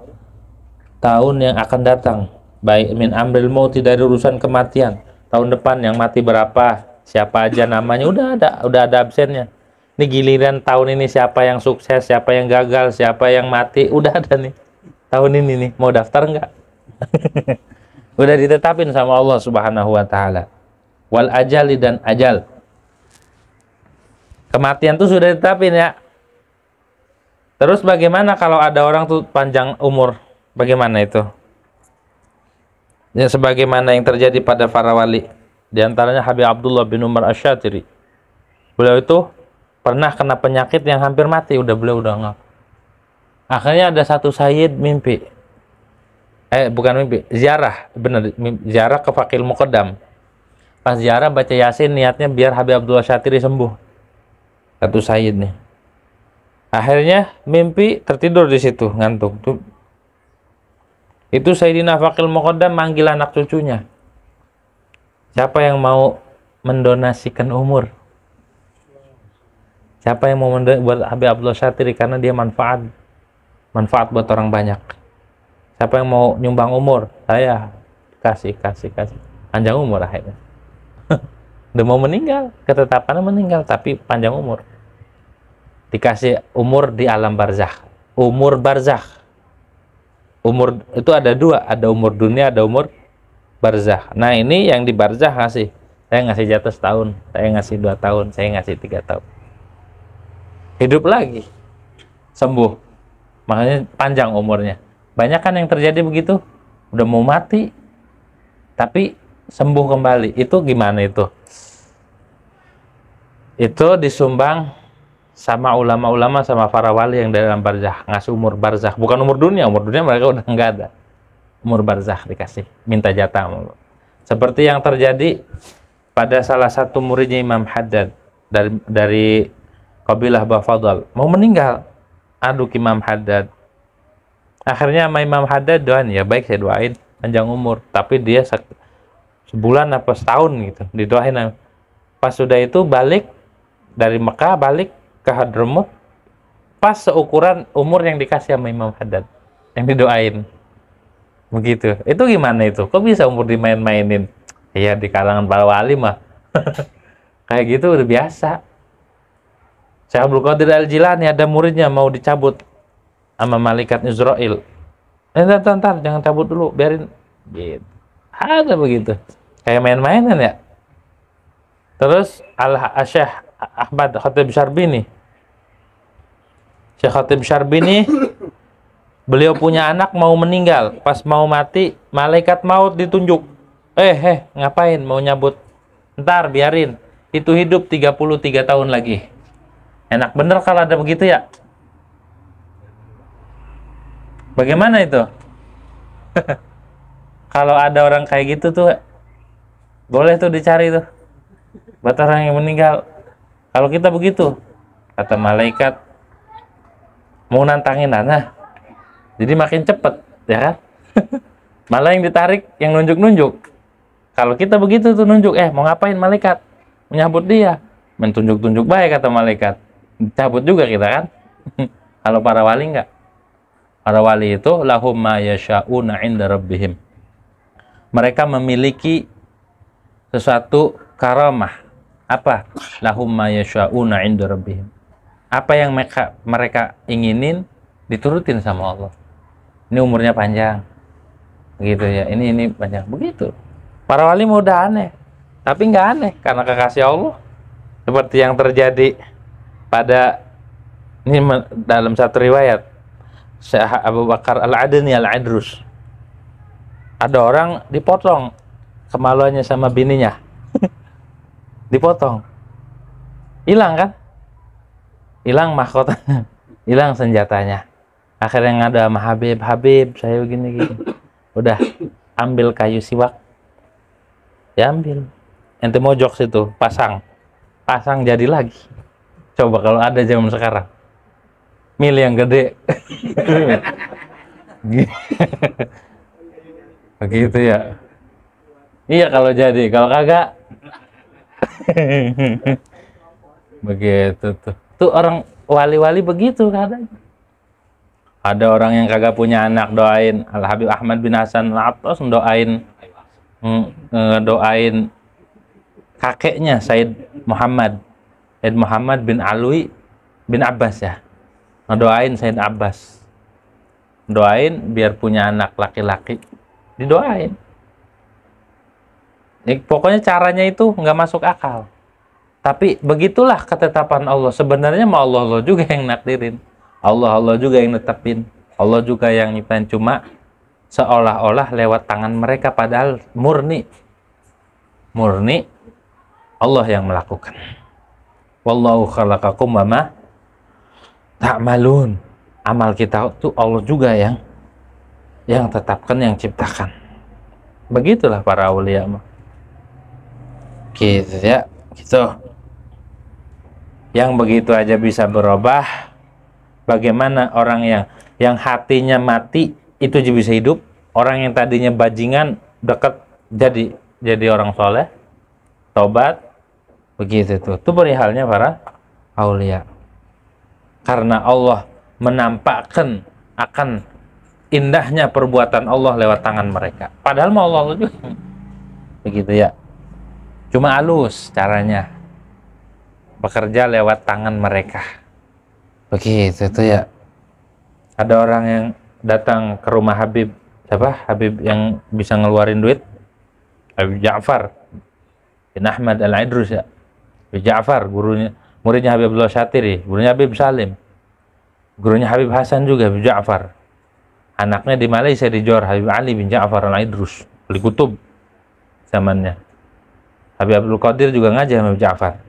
Speaker 1: yang akan datang, baik min amril mauti, dari urusan kematian, tahun depan yang mati berapa, siapa aja namanya, udah ada absennya. Ini giliran tahun ini siapa yang sukses, siapa yang gagal, siapa yang mati, udah ada nih. Tahun ini nih, mau daftar enggak? Udah ditetapin sama Allah Subhanahu wa taala. Wal ajali, dan ajal, kematian tuh sudah ditetapin ya. Terus bagaimana kalau ada orang tuh panjang umur? Bagaimana itu? Ya, sebagaimana yang terjadi pada para wali. Di antaranya Habib Abdullah bin Umar Asy-Syatiri. Beliau itu pernah kena penyakit yang hampir mati. Beliau udah enggak. Akhirnya ada satu sayyid mimpi. Bukan mimpi, ziarah. Benar, ziarah ke Faqihul Muqaddam. Pas ziarah baca Yasin, niatnya biar Habib Abdullah Asy-Syatiri sembuh. Satu sayyid nih. Akhirnya mimpi tertidur di situ, ngantuk tuh. Itu Sayyidina Faqil Muqaddam manggil anak cucunya. Siapa yang mau mendonasikan umur? Siapa yang mau buat Habib Abdullah Syatiri karena dia manfaat buat orang banyak. Siapa yang mau nyumbang umur? Saya kasih. Panjang umur akhirnya. Udah mau meninggal, ketetapannya meninggal tapi panjang umur. Dikasih umur di alam barzakh. Umur barzakh. Umur itu ada dua, ada umur dunia, ada umur barzakh. Nah, ini yang di barzakh ngasih. Saya ngasih jatah setahun, saya ngasih 2 tahun, saya ngasih 3 tahun. Hidup lagi. Sembuh. Makanya panjang umurnya. Banyak kan yang terjadi begitu, udah mau mati tapi sembuh kembali. Itu gimana itu? Itu disumbang sama ulama-ulama sama para wali yang dalam barzakh, ngasih umur barzakh, bukan umur dunia mereka udah nggak ada. Umur barzakh dikasih, minta jatah mulu. Seperti yang terjadi pada salah satu muridnya Imam Haddad dari kabilah Bafadal, mau meninggal, aduk Imam Haddad. Akhirnya sama Imam Haddad doain, ya baik saya doain panjang umur, tapi dia sebulan apa setahun gitu didoain. Pas sudah itu balik dari Mekah, balik ke Hadramut, pas seukuran umur yang dikasih sama Imam Haddad yang didoain. Begitu. Itu gimana itu? Kok bisa umur dimain-mainin? Ya di kalangan para wali mah kayak gitu udah biasa. Syekh Abdul Qadir Al-Jilani ada muridnya mau dicabut sama malaikat Israel. Entar, jangan cabut dulu, biarin. Gitu. Ada begitu. Kayak main-mainan ya. Terus Syekh Ahmad Khatib Syarbini. Syekh Khatib Syarbini beliau punya anak mau meninggal, pas mau mati malaikat maut ditunjuk. Ngapain mau nyabut? Ntar biarin. Itu hidup 33 tahun lagi. Enak bener kalau ada begitu ya. Bagaimana itu? Kalau ada orang kayak gitu tuh boleh tuh dicari tuh buat orang yang meninggal. Kalau kita begitu, kata malaikat mau nantangin anak, jadi makin cepet, ya kan? Malah yang ditarik yang nunjuk-nunjuk. Kalau kita begitu tuh nunjuk, mau ngapain malaikat? Menyambut dia, mentunjuk-tunjuk baik kata malaikat, cabut juga kita kan? Kalau para wali enggak. Para wali itu lahum ma yasha'una 'inda rabbihim. Mereka memiliki sesuatu karamah. Apa? Lahum ma yasha'una 'inda rabbihim. Apa yang mereka inginin diturutin sama Allah. Ini umurnya panjang. Begitu ya. Ini panjang. Begitu. Para wali mau udah aneh. Tapi nggak aneh karena kekasih Allah. Seperti yang terjadi pada ini dalam satu riwayat Syekh Abu Bakar Al-Adni Al-Adrus. Ada orang dipotong kemaluannya sama bininya. Dipotong. Hilang kan? Hilang mahkotanya. Hilang senjatanya. Akhirnya ngada sama Habib, saya begini. Udah, ambil kayu siwak. Ya ambil. Ente mojok situ, pasang jadi lagi. Coba kalau ada zaman sekarang. Milih yang gede. Begitu ya. Iya kalau jadi, kalau kagak begitu tuh. Tuh orang wali-wali begitu kadang. Ada orang yang kagak punya anak doain Al Habib Ahmad bin Hasan Al-Attas, doain kakeknya Said Muhammad bin Alwi bin Abbas ya. Ngedoain Said Abbas. Doain biar punya anak laki-laki. Didoain. Pokoknya caranya itu nggak masuk akal. Tapi begitulah ketetapan Allah. Sebenarnya mau Allah juga yang nakdirin. Allah juga yang netepin. Allah juga yang nyiptain. Cuma seolah-olah lewat tangan mereka, padahal murni Allah yang melakukan. Wallahu khalaqakum wa ma ta'malun. Amal kita itu Allah juga yang tetapkan, yang ciptakan. Begitulah para aulia mah. Gitu ya, gitu. Yang begitu aja bisa berubah. Bagaimana orang yang hatinya mati itu juga bisa hidup? orang yang tadinya bajingan dekat jadi orang soleh, tobat, begitu tuh. Itu perihalnya para aulia. Karena Allah menampakkan akan indahnya perbuatan Allah lewat tangan mereka. Padahal mau Allah juga. Begitu ya. Cuma halus caranya. Bekerja lewat tangan mereka. Begitu tuh ya. Ada orang yang datang ke rumah Habib, siapa? Habib yang bisa ngeluarin duit. Habib Ja'far bin Ahmad Al-Idrus ya. Habib Ja'far, muridnya Habib Abdullah Syatiri, gurunya Habib Salim, gurunya Habib Hasan juga, Habib Ja'far. Anaknya di Malaysia di Johor, Habib Ali bin Ja'far Al-Idrus, Wali Kutub zamannya. Habib Abdul Qadir juga ngaji sama Habib Ja'far.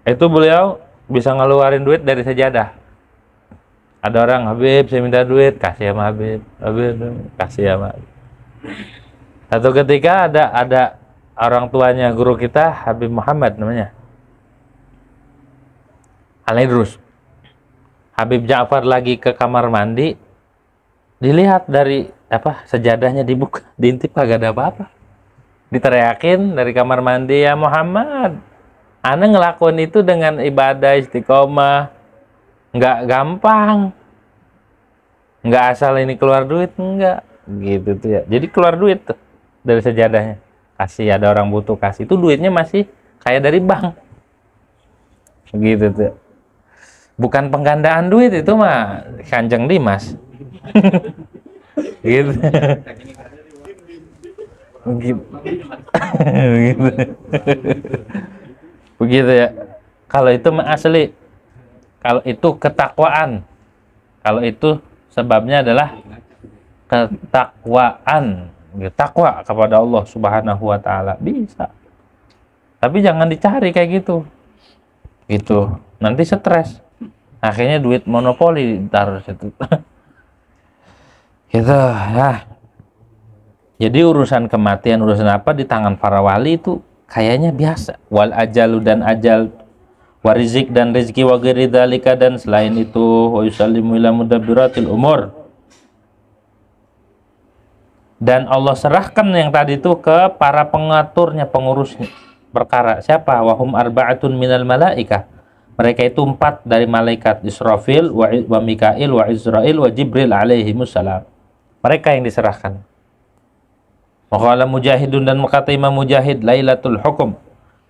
Speaker 1: Itu beliau bisa ngeluarin duit dari sejadah. Ada orang, Habib saya minta duit, kasih sama Habib, Habib kasih sama Habib. Satu ketika ada orang tuanya guru kita, Habib Muhammad namanya, Al-Idrus. Habib Ja'far lagi ke kamar mandi, dilihat dari sejadahnya dibuka, diintip kagak ada apa-apa. Diteriakin dari kamar mandi, ya Muhammad, ana ngelakuin itu dengan ibadah istiqomah, nggak gampang, nggak asal ini keluar duit, enggak gitu tuh ya. Jadi keluar duit tuh dari sejadahnya, kasih, ada orang butuh kasih, itu duitnya masih kayak dari bank, gitu tuh. Bukan penggandaan duit itu mah Kanjeng Dimas. Gitu. Begitu. Begitu. Begitu ya. Kalau itu mah asli. Kalau itu ketakwaan. Kalau itu sebabnya adalah ketakwaan. Takwa kepada Allah Subhanahu wa taala bisa. Tapi jangan dicari kayak gitu. Gitu. Nanti stres. Akhirnya duit monopoli ditaruh situ. Gitu ya. Jadi urusan kematian, urusan apa di tangan para wali itu kayaknya biasa. Wal ajalu dan ajal, warizik dan rezeki, wa ghairi dzalika, dan selain itu, wa yusallimu ila mudabbiratil umur. Dan Allah serahkan yang tadi itu ke para pengaturnya, pengurusnya perkara. Siapa? Wahum arba'atun minal malaikah. Mereka itu 4 dari malaikat, Israfil, wa Mikail, wa Israil, wa Jibril alaihimussalam. Mereka yang diserahkan. Maqala Mujahidun, dan berkata Imam Mujahid, Lailatul Hukum.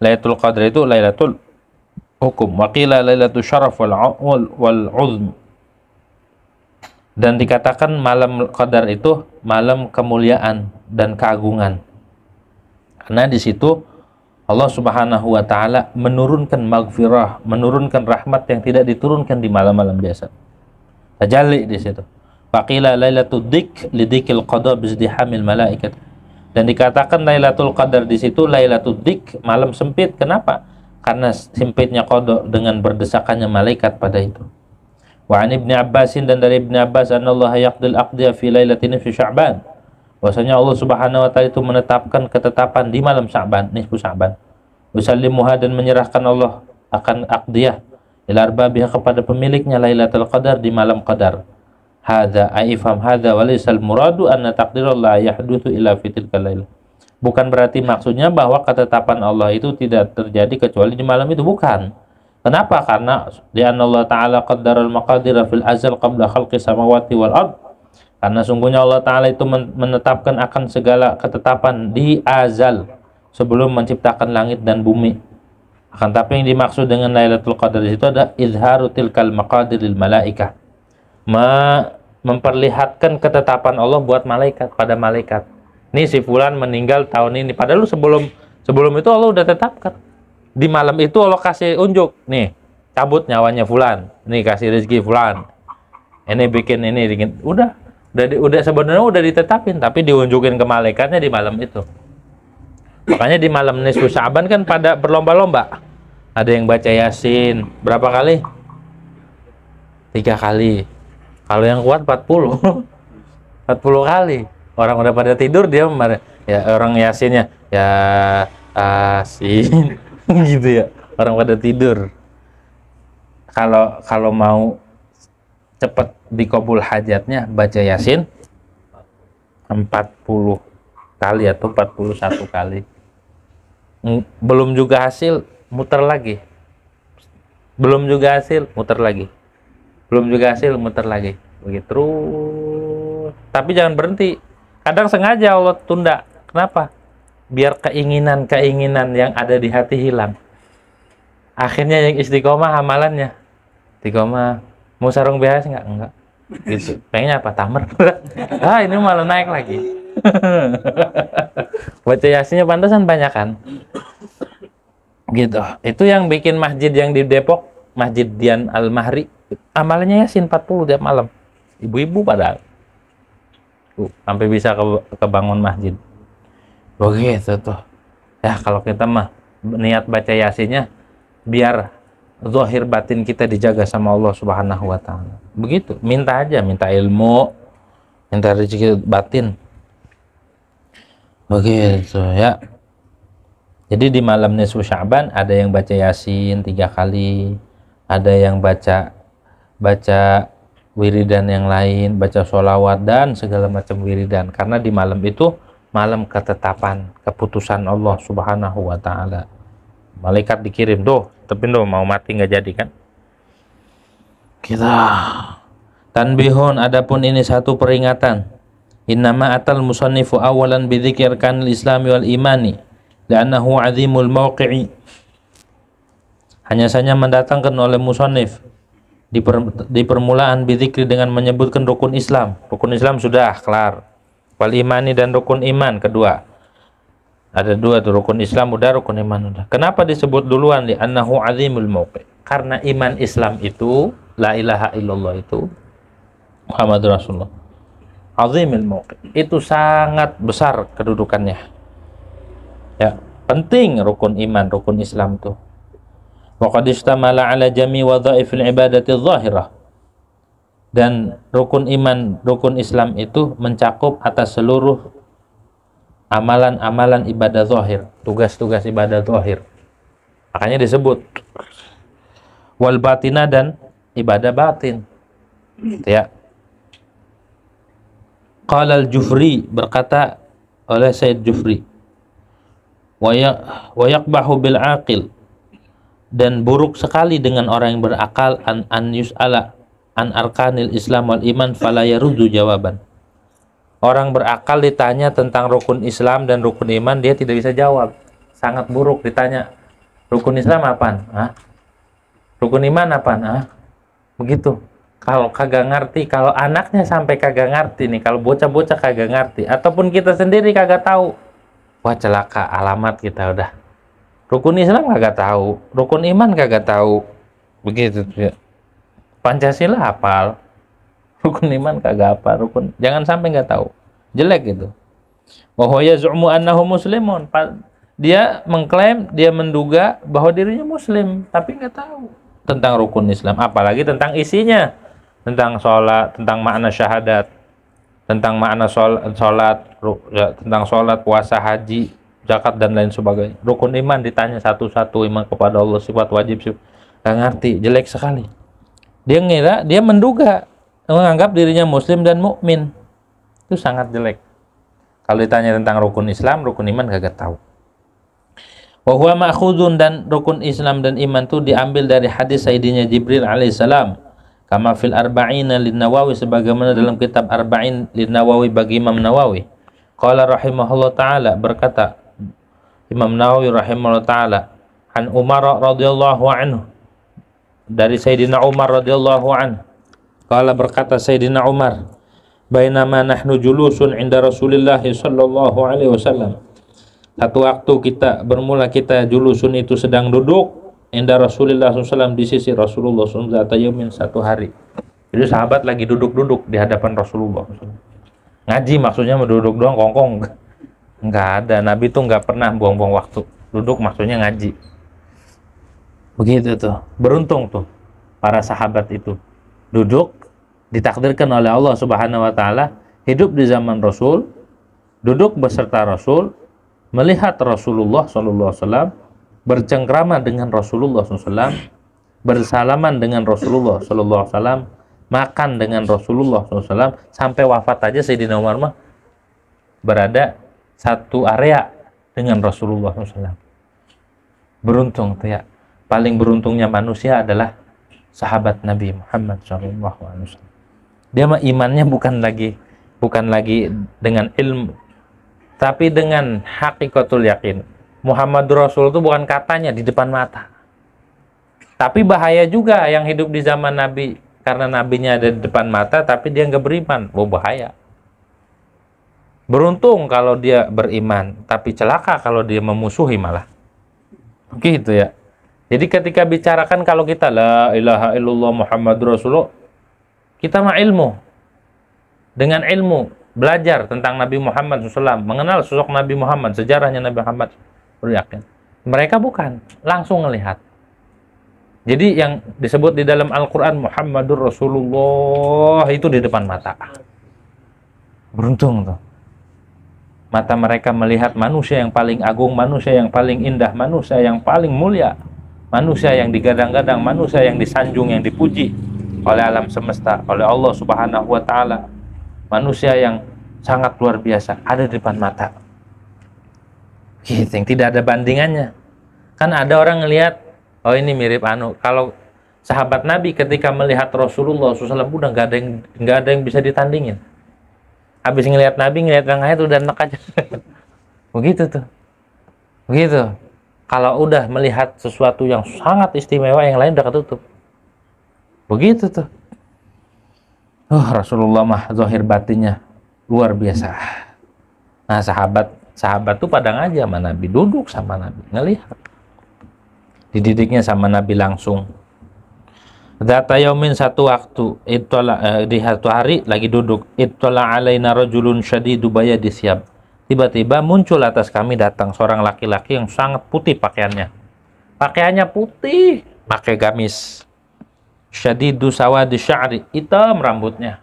Speaker 1: Lailatul Qadr itu Lailatul Hukum. Wa qila Lailatul Syaraf wal Uzm. Dan dikatakan malam Qadar itu malam kemuliaan dan keagungan. Karena di situ Allah Subhanahu wa taala menurunkan maghfirah, menurunkan rahmat yang tidak diturunkan di malam-malam biasa. Tajalli di situ. Faqila lailatul dik lidikil qada bizdihamil malaikat. Dan dikatakan Lailatul Qadar di situ Lailatul dik, malam sempit. Kenapa? Karena sempitnya qada dengan berdesakannya malaikat pada itu. Wa an Ibnu Abbasin, dan dari Ibnu Abbas, anallaha yaqdil aqdiya fi lailatin fi Sya'ban. Bahwasanya Allah Subhanahu wa taala itu menetapkan ketetapan di malam Sya'ban, nisfu Sya'ban. Usallimuha, dan menyerahkan Allah akan aqdiyah ila arbabiha, kepada pemiliknya Lailatul Qadar di malam Qadar. Hadza aifham hadza wa laysal muradu anna taqdirallah yahdutsu ila fi tilkal lail. Bukan berarti maksudnya bahwa ketetapan Allah itu tidak terjadi kecuali di malam itu, bukan. Kenapa? Karena di Allah taala qaddaral maqadira fil azal qabla khalqis samawati wal ard. Karena sungguhnya Allah Ta'ala itu menetapkan akan segala ketetapan di azal sebelum menciptakan langit dan bumi. Akan tapi yang dimaksud dengan Lailatul Qadar itu ada izharu tilkal maqadiril malaikah, memperlihatkan ketetapan Allah buat malaikat, pada malaikat. Nih si fulan meninggal tahun ini, padahal sebelum itu Allah udah tetapkan. Di malam itu Allah kasih unjuk, nih cabut nyawanya fulan, nih kasih rezeki fulan, ini bikin udah sebenarnya udah ditetapin, tapi diunjukin ke malaikatnya di malam itu. Makanya di malam nisfu Sya'ban kan pada berlomba-lomba. Ada yang baca Yasin berapa kali? 3 kali. Kalau yang kuat 40. 40 kali. Orang udah pada tidur, dia ya orang Yasinnya ya Yasin gitu ya. Orang pada tidur. Kalau mau cepat dikabul hajatnya, baca Yasin 40 kali atau 41 kali. Belum juga hasil, muter lagi. Belum juga hasil, muter lagi. Belum juga hasil, muter lagi. Begitu terus. Tapi jangan berhenti. Kadang sengaja Allah tunda. Kenapa? Biar keinginan-keinginan yang ada di hati hilang. Akhirnya yang istiqomah amalannya. Istiqomah. Mau sarung BH enggak? Enggak. Gitu. Pengennya apa? Tamer. Ini malah naik lagi. Baca Yasinnya pantasan banyak kan? Gitu. Itu yang bikin masjid yang di Depok, Masjid Dian Al-Mahri, amalnya Yasin 40 tiap malam. Ibu-ibu padahal. Sampai bisa kebangun masjid. Begitu tuh. Ya kalau kita mah niat baca Yasinnya biar zahir batin kita dijaga sama Allah Subhanahu wa taala. Begitu. Minta aja, minta ilmu, minta rezeki batin. Begitu ya. Jadi di malam nisfu Sya'ban ada yang baca Yasin 3 kali, ada yang baca wiridan yang lain, baca sholawat dan segala macam wiridan. Karena di malam itu malam ketetapan, keputusan Allah Subhanahu wa taala. Malaikat dikirim, tapi mau mati nggak jadi kan? Kita tanbihun, adapun ini satu peringatan. Innama atal musannifu awalan bidzikr kanil islami wal imani li'annahu 'azimul mawqi'i. Hanya saja mendatangkan oleh musannif di permulaan bidzikri dengan menyebutkan rukun Islam. Rukun Islam sudah kelar. Wal imani dan rukun iman kedua. Ada 2 tuh, rukun Islam udah, rukun iman udah. Kenapa disebut duluan? Li'annahu 'azimul mawqi'. Karena iman Islam itu, la ilaha illallah itu Muhammadur Rasulullah. 'Azimul mawqi'. Itu sangat besar kedudukannya. Ya, penting rukun iman, rukun Islam tuh. Wa qad istamala 'ala jami' wadha'ifil ibadati adh-dhahirah. Dan rukun iman, rukun Islam itu mencakup atas seluruh amalan-amalan ibadah zahir, tugas-tugas ibadah zahir. Makanya disebut wal batina dan ibadah batin. Ya. Qala al-Jufri, berkata oleh Sayyid Jufri, wa yaqbahu bil aqil, dan buruk sekali dengan orang yang berakal an yus'ala an arkanil Islam wal iman fala yaruddu jawaban. Orang berakal ditanya tentang rukun Islam dan rukun iman, dia tidak bisa jawab. Sangat buruk ditanya, rukun Islam apaan? Rukun iman apaan? Begitu. Kalau kagak ngerti, kalau anaknya sampai kagak ngerti nih, kalau bocah-bocah kagak ngerti, ataupun kita sendiri kagak tahu, wah celaka, alamat kita udah. Rukun Islam kagak tahu, rukun iman kagak tahu. Begitu ya. Pancasila hafal, rukun iman kagak apa, rukun jangan sampai nggak tahu, jelek gitu. Wa huwa yaz'umu annahu muslimun, dia mengklaim, dia menduga bahwa dirinya muslim, tapi nggak tahu tentang rukun Islam, apalagi tentang isinya, tentang sholat, tentang makna syahadat, tentang makna sholat, tentang sholat, puasa, haji, zakat dan lain sebagainya. Rukun iman ditanya satu-satu, iman kepada Allah, sifat wajib, nggak ngerti, jelek sekali. Dia ngira, dia menduga, menganggap dirinya muslim dan mukmin. Itu sangat jelek. Kalau ditanya tentang rukun Islam, rukun iman kagak tahu. Wa huwa ma'khudun, dan rukun Islam dan iman itu diambil dari hadis Sayyidina Jibril alaihissalam. Kama fil arba'ina lin Nawawi, sebagaimana dalam kitab Arba'in lin Nawawi bagi Imam Nawawi. Qala rahimahullah ta'ala, berkata Imam Nawawi rahimahullah ta'ala, an Umar radhiyallahu anhu, dari Sayyidina Umar radhiyallahu anhu. Qala, berkata Sayyidina Umar, bainama nahnu julusun inda Rasulillah sallallahu alaihi wasallam. Satu waktu kita julusun itu sedang duduk inda Rasulillah SAW, di sisi Rasulullah SAW, zatayumin, satu hari. Jadi sahabat lagi duduk-duduk di hadapan Rasulullah SAW. Ngaji maksudnya duduk doang, kongkong. Enggak ada, Nabi tuh nggak pernah buang-buang waktu. Duduk maksudnya ngaji. Begitu tuh, beruntung tuh para sahabat itu. Duduk, ditakdirkan oleh Allah Subhanahu wa taala hidup di zaman Rasul, duduk beserta Rasul, melihat Rasulullah sallallahu alaihi wasallam, bercengkrama dengan Rasulullah SAW, bersalaman dengan Rasulullah sallallahu alaihi wasallam, makan dengan Rasulullah SAW, sampai wafat aja Sayyidina Umar mah berada satu area dengan Rasulullah SAW. Beruntung tuh ya. Paling beruntungnya manusia adalah sahabat Nabi Muhammad SAW. Dia mah imannya bukan lagi dengan ilmu, tapi dengan hakikatul yakin. Muhammad Rasul itu bukan katanya di depan mata. Tapi bahaya juga yang hidup di zaman Nabi, karena nabinya ada di depan mata tapi dia nggak beriman. Oh, bahaya. Beruntung kalau dia beriman, tapi celaka kalau dia memusuhi malah. Begitu ya. Jadi ketika bicarakan kalau kita la ilaha illallah Muhammad Rasulullah, kita mah ilmu. Dengan ilmu, belajar tentang Nabi Muhammad SAW, mengenal sosok Nabi Muhammad, sejarahnya Nabi Muhammad, beryakin. Mereka bukan, langsung melihat. Jadi yang disebut di dalam Al-Quran Muhammadur Rasulullah itu di depan mata. Beruntung tuh. Mata mereka melihat manusia yang paling agung, manusia yang paling indah, manusia yang paling mulia, manusia yang digadang-gadang, manusia yang disanjung, yang dipuji oleh alam semesta, oleh Allah Subhanahu wa Ta'ala. Manusia yang sangat luar biasa ada di depan mata. Gitu, yang tidak ada bandingannya. Kan ada orang ngelihat, oh ini mirip anu. Kalau sahabat Nabi ketika melihat Rasulullah SAW udah nggak ada yang bisa ditandingin. Habis ngelihat Nabi, ngelihat yang lain udah enak aja. Begitu tuh. Begitu. Kalau udah melihat sesuatu yang sangat istimewa, yang lain udah ketutup. Begitu tuh. Rasulullah mah zahir batinnya luar biasa. Nah, sahabat tuh pada ngaji sama Nabi, duduk sama Nabi, ngelihat. Dididiknya sama Nabi langsung. Dzata yaumin, satu waktu, di satu hari lagi duduk, ittala alaina rajulun syadidu bayadi siyab. Tiba-tiba muncul atas kami datang seorang laki-laki yang sangat putih pakaiannya. Pakaiannya putih, pakai gamis. Syadidu sawadi sya'ri, hitam rambutnya.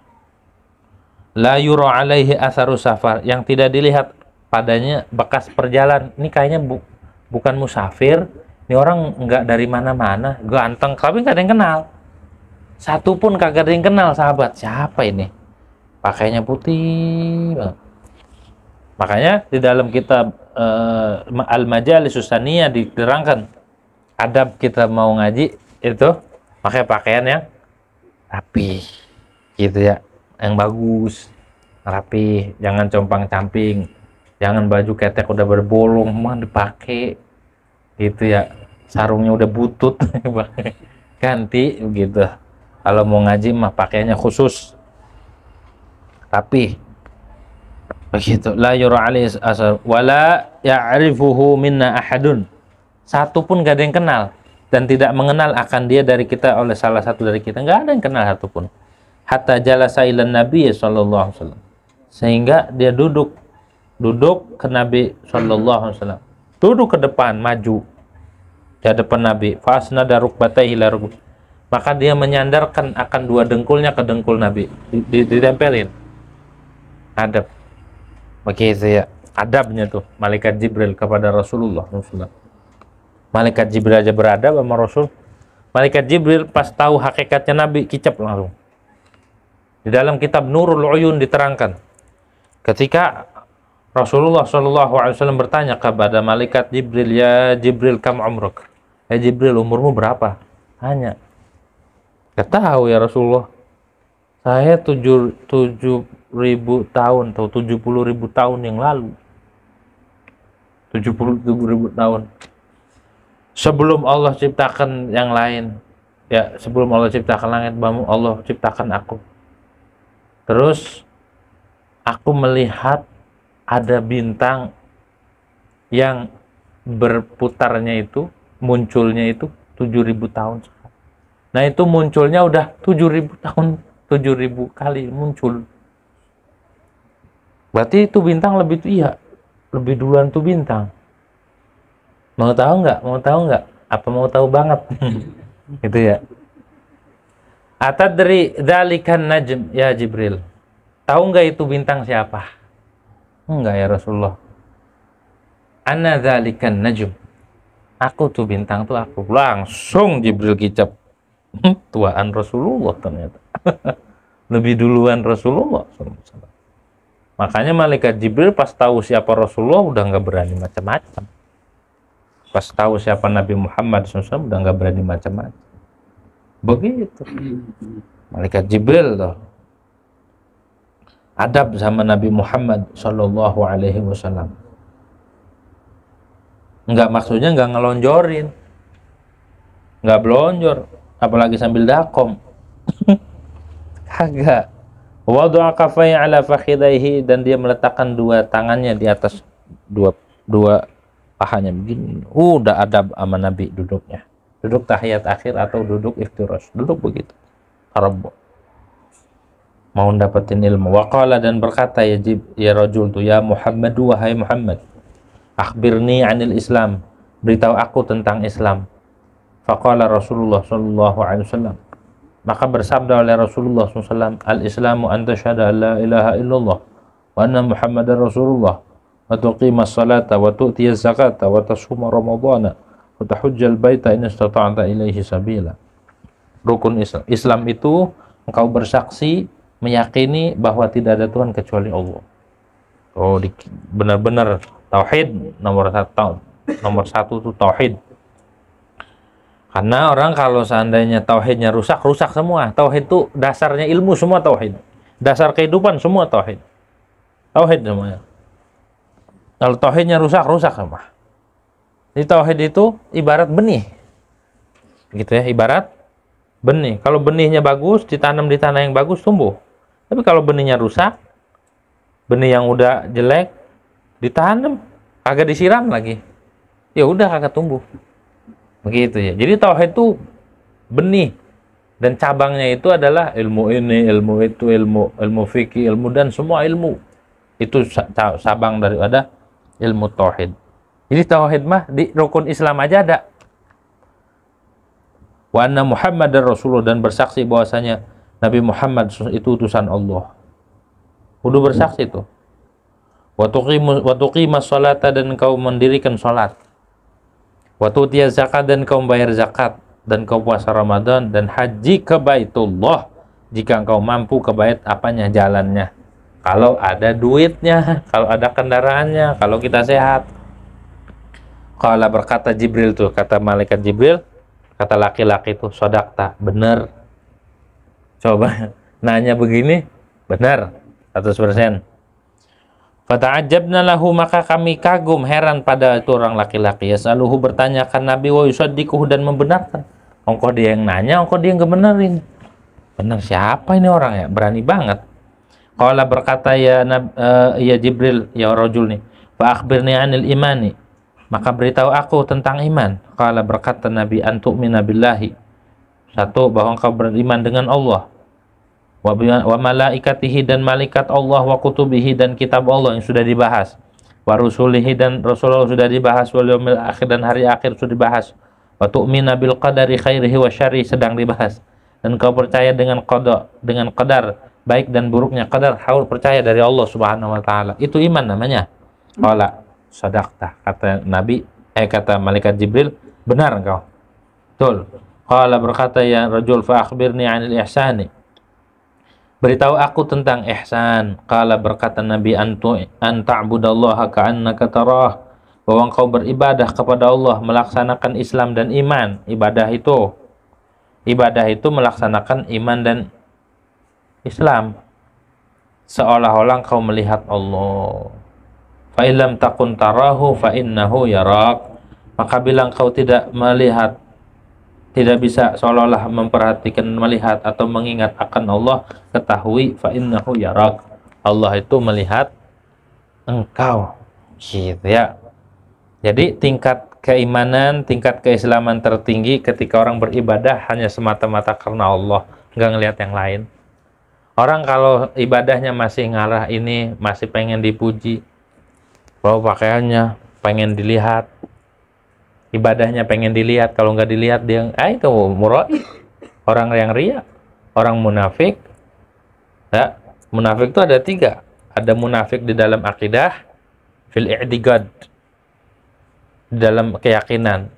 Speaker 1: La yura alaihi atharu safar, yang tidak dilihat padanya bekas perjalanan. Ini kayaknya bukan musafir, ini orang nggak dari mana-mana, ganteng, tapi nggak ada yang kenal. Satu pun kagak ada yang kenal, sahabat. Siapa ini? Pakainya putih banget. Makanya di dalam kitab Al-Majalis Susaniyah diterangkan adab kita mau ngaji itu pakai pakaian yang rapi, gitu ya, yang bagus, rapi, jangan compang-camping, jangan baju ketek udah berbolong mah dipakai, gitu ya, sarungnya udah butut, ganti, gitu. Kalau mau ngaji mah pakaiannya khusus, rapi, begitu. La yura alaihi asar, wala ya'rifuhu minna ahadun, satu pun gak ada yang kenal dan tidak mengenal akan dia dari kita oleh salah satu dari kita, nggak ada yang kenal satupun. Hatta jalasa ilan Nabi sallallahu alaihi wasallam, sehingga dia duduk ke Nabi sallallahu alaihi wasallam, duduk ke depan, maju di depan Nabi. Fasnada rukbatayhi ila rukbat, maka dia menyandarkan akan dua dengkulnya ke dengkul Nabi, ditempelin. Adab, begitu ya, adabnya tuh malaikat Jibril kepada Rasulullah SAW. Malaikat Jibril aja beradab sama Rasul. Malaikat Jibril pas tahu hakikatnya Nabi, kicap langsung. Di dalam kitab Nurul Uyun diterangkan, ketika Rasulullah SAW bertanya kepada malaikat Jibril, ya Jibril kam umruk, ya Jibril umurmu berapa? Tanya. Gak tahu ya Rasulullah, saya 7.000 tahun atau 70.000 tahun yang lalu, 70.000 tahun sebelum Allah ciptakan yang lain, ya sebelum Allah ciptakan langit bumi, Allah ciptakan aku. Terus aku melihat ada bintang yang berputarnya itu, munculnya itu 7.000 tahun. Nah itu munculnya udah 7.000 tahun, 7.000 kali muncul. Berarti itu bintang lebih, iya, lebih duluan tuh bintang. Mau tahu nggak? Mau tahu nggak? Apa mau tahu banget? Gitu ya. Atadri dzalikan najm ya Jibril. Tahu nggak itu bintang siapa? Enggak ya Rasulullah. Ana dzalikan najm. Aku tuh bintang tuh aku. Langsung Jibril kicap. Tuaan Rasulullah ternyata. Lebih duluan Rasulullah SAW. Makanya malaikat Jibril pas tahu siapa Rasulullah udah nggak berani macam-macam. Pas tahu siapa Nabi Muhammad SAW udah nggak berani macam-macam. Begitu. Malaikat Jibril tuh adab sama Nabi Muhammad Sallallahu Alaihi Wasallam. Nggak, maksudnya nggak ngelonjorin, nggak belonjor, apalagi sambil dakom. Kagak. Wada'a kafai ala fakhidaihi, dan dia meletakkan dua tangannya di atas dua pahanya begini. Udah adab sama Nabi duduknya. Duduk tahiyat akhir atau duduk iftirash. Duduk begitu. Tarabbu. Mau dapetin ilmu. Waqala, dan berkata ya rajul tu, ya Muhammad, wahai Muhammad, akhbirni anil Islam, beritahu aku tentang Islam. Faqala Rasulullah sallallahu alaihi wasallam, maka bersabda oleh Rasulullah SAW, al-Islamu an tashhada an la ilaha illallah wa anna Muhammadar Rasulullah wa tuqimas salata wa tu'tiyaz zakata wa tasuma ramadhana wa tahujjal baita in istata'ta ilaihi sabila. Rukun Islam. Islam itu engkau bersaksi, meyakini bahwa tidak ada Tuhan kecuali Allah. Oh, benar-benar tauhid nomor satu itu tauhid. Karena orang kalau seandainya tauhidnya rusak semua. Tauhid itu dasarnya ilmu, semua tauhid. Dasar kehidupan semua tauhid. Tauhid semuanya. Kalau tauhidnya rusak semua. Jadi tauhid itu ibarat benih. Gitu ya, ibarat benih. Kalau benihnya bagus, ditanam di tanah yang bagus, tumbuh. Tapi kalau benihnya rusak, benih yang udah jelek, ditanam, kagak disiram lagi, ya udah kagak tumbuh. Begitu ya. Jadi tauhid itu benih, dan cabangnya itu adalah ilmu ini, ilmu itu, ilmu fikih, ilmu, dan semua ilmu itu cabang daripada ilmu tauhid. Jadi tauhid mah di rukun Islam aja ada. Wa anna Muhammadar Rasulullah, dan bersaksi bahwasanya Nabi Muhammad itu utusan Allah. Kudu bersaksi itu. Wa tuqimas salata, dan kau mendirikan salat. Wa tu'tiyaz zakat, dan kau bayar zakat, dan kau puasa Ramadan, dan haji ke Baitullah jika engkau mampu ke bait, apanya, jalannya. Kalau ada duitnya, kalau ada kendaraannya, kalau kita sehat. Qala, berkata Jibril tuh, kata malaikat Jibril, kata laki-laki itu, sodakta, bener. Coba nanya begini, benar 100%. Fata'ajabna lahu, maka kami kagum, heran pada itu orang laki-laki. Yasaluhu, bertanyakan Nabi, wa yusaddiquhu, dan membenarkan. Ongkoh dia yang nanya, ongkoh dia yang ngebenerin. Benar, siapa ini orang ya? Berani banget. Qala, berkata ya Jibril, ya rajul nih, fa akhbirni anil imani, maka beritahu aku tentang iman. Qala, berkata Nabi, an tu'mina billahi, satu, bahwa engkau beriman dengan Allah, wa malaikatihi, dan malaikat Allah, wa kutubihi, dan kitab Allah yang sudah dibahas, wa rusulihi, dan Rasulullah sudah dibahas, wal yaumil akhir, dan hari akhir sudah dibahas, wa tu'mina bil qadari khairihi wa syarri, sedang dibahas, dan kau percaya dengan qada, dengan qadar, baik dan buruknya qadar, harus percaya dari Allah Subhanahu wa taala. Itu iman namanya. Qala sadaqta, kata Nabi, kata malaikat Jibril, benar engkau. Betul. Qala, berkata ya rajul, fa akhbirni 'anil ihsani, beritahu aku tentang ihsan. Qala, berkata Nabi, an ta'budallaha ka'annaka tarah, bahwa engkau beribadah kepada Allah, melaksanakan Islam dan iman. Ibadah itu melaksanakan iman dan Islam seolah-olah engkau melihat Allah. Fa illam takun tarahu fa innahu yarak, maka bila engkau tidak melihat, tidak bisa seolah-olah memperhatikan, melihat atau mengingat akan Allah, ketahui fa innahu yarak, Allah itu melihat engkau. Gitu ya. Jadi tingkat keimanan, tingkat keislaman tertinggi ketika orang beribadah hanya semata-mata karena Allah, nggak ngelihat yang lain. Orang kalau ibadahnya masih ngarah ini, masih pengen dipuji, bawa pakaiannya pengen dilihat, ibadahnya pengen dilihat, kalau nggak dilihat dia, itu murai, orang yang ria, orang munafik. Ya, munafik itu ada 3. Ada munafik di dalam akidah, fil i'tiqad, di dalam keyakinan,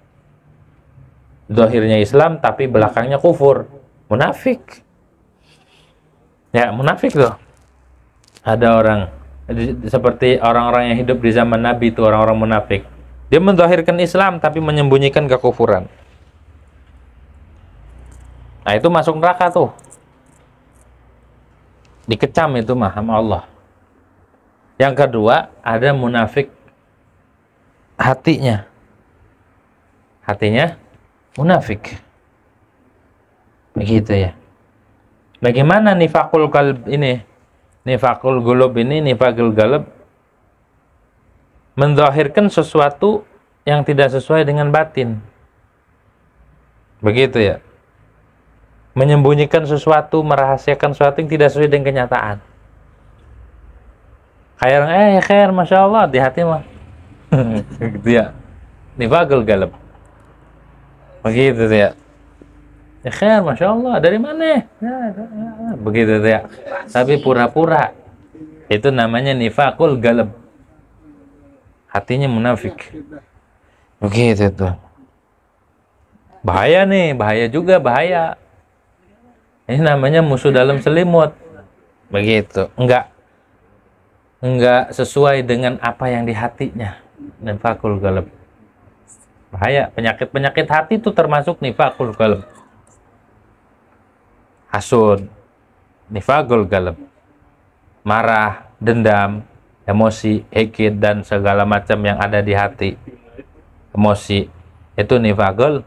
Speaker 1: zahirnya Islam tapi belakangnya kufur, munafik. Ya, munafik tuh. Ada orang Seperti orang-orang yang hidup di zaman Nabi itu, orang-orang munafik. Dia menzahirkan Islam tapi menyembunyikan kekufuran. Nah, itu masuk neraka tuh. Dikecam itu mah sama Allah. Yang kedua, ada munafik hatinya. Hatinya munafik. Begitu ya. Bagaimana nifakul qalb ini? Nifakul gulub ini, nifakul qalb, menzahirkan sesuatu yang tidak sesuai dengan batin. Begitu ya. Menyembunyikan sesuatu, merahasiakan sesuatu yang tidak sesuai dengan kenyataan. Kayak orang, khair, Masya Allah, di hati mah. Gitu ya. Nifakul qalb. Begitu ya. Khair, Masya Allah, dari mana? Begitu ya. Tapi pura-pura. Itu namanya nifakul qalb. Hatinya munafik. Begitu tuh. Bahaya nih, bahaya juga, bahaya. Ini namanya musuh dalam selimut. Begitu. Enggak sesuai dengan apa yang di hatinya. Nifakul qalb. Bahaya. Penyakit-penyakit hati itu termasuk nifakul qalb. Hasud, nifakul qalb. Marah, dendam, emosi, hikid, dan segala macam yang ada di hati. Emosi. Itu nifakul.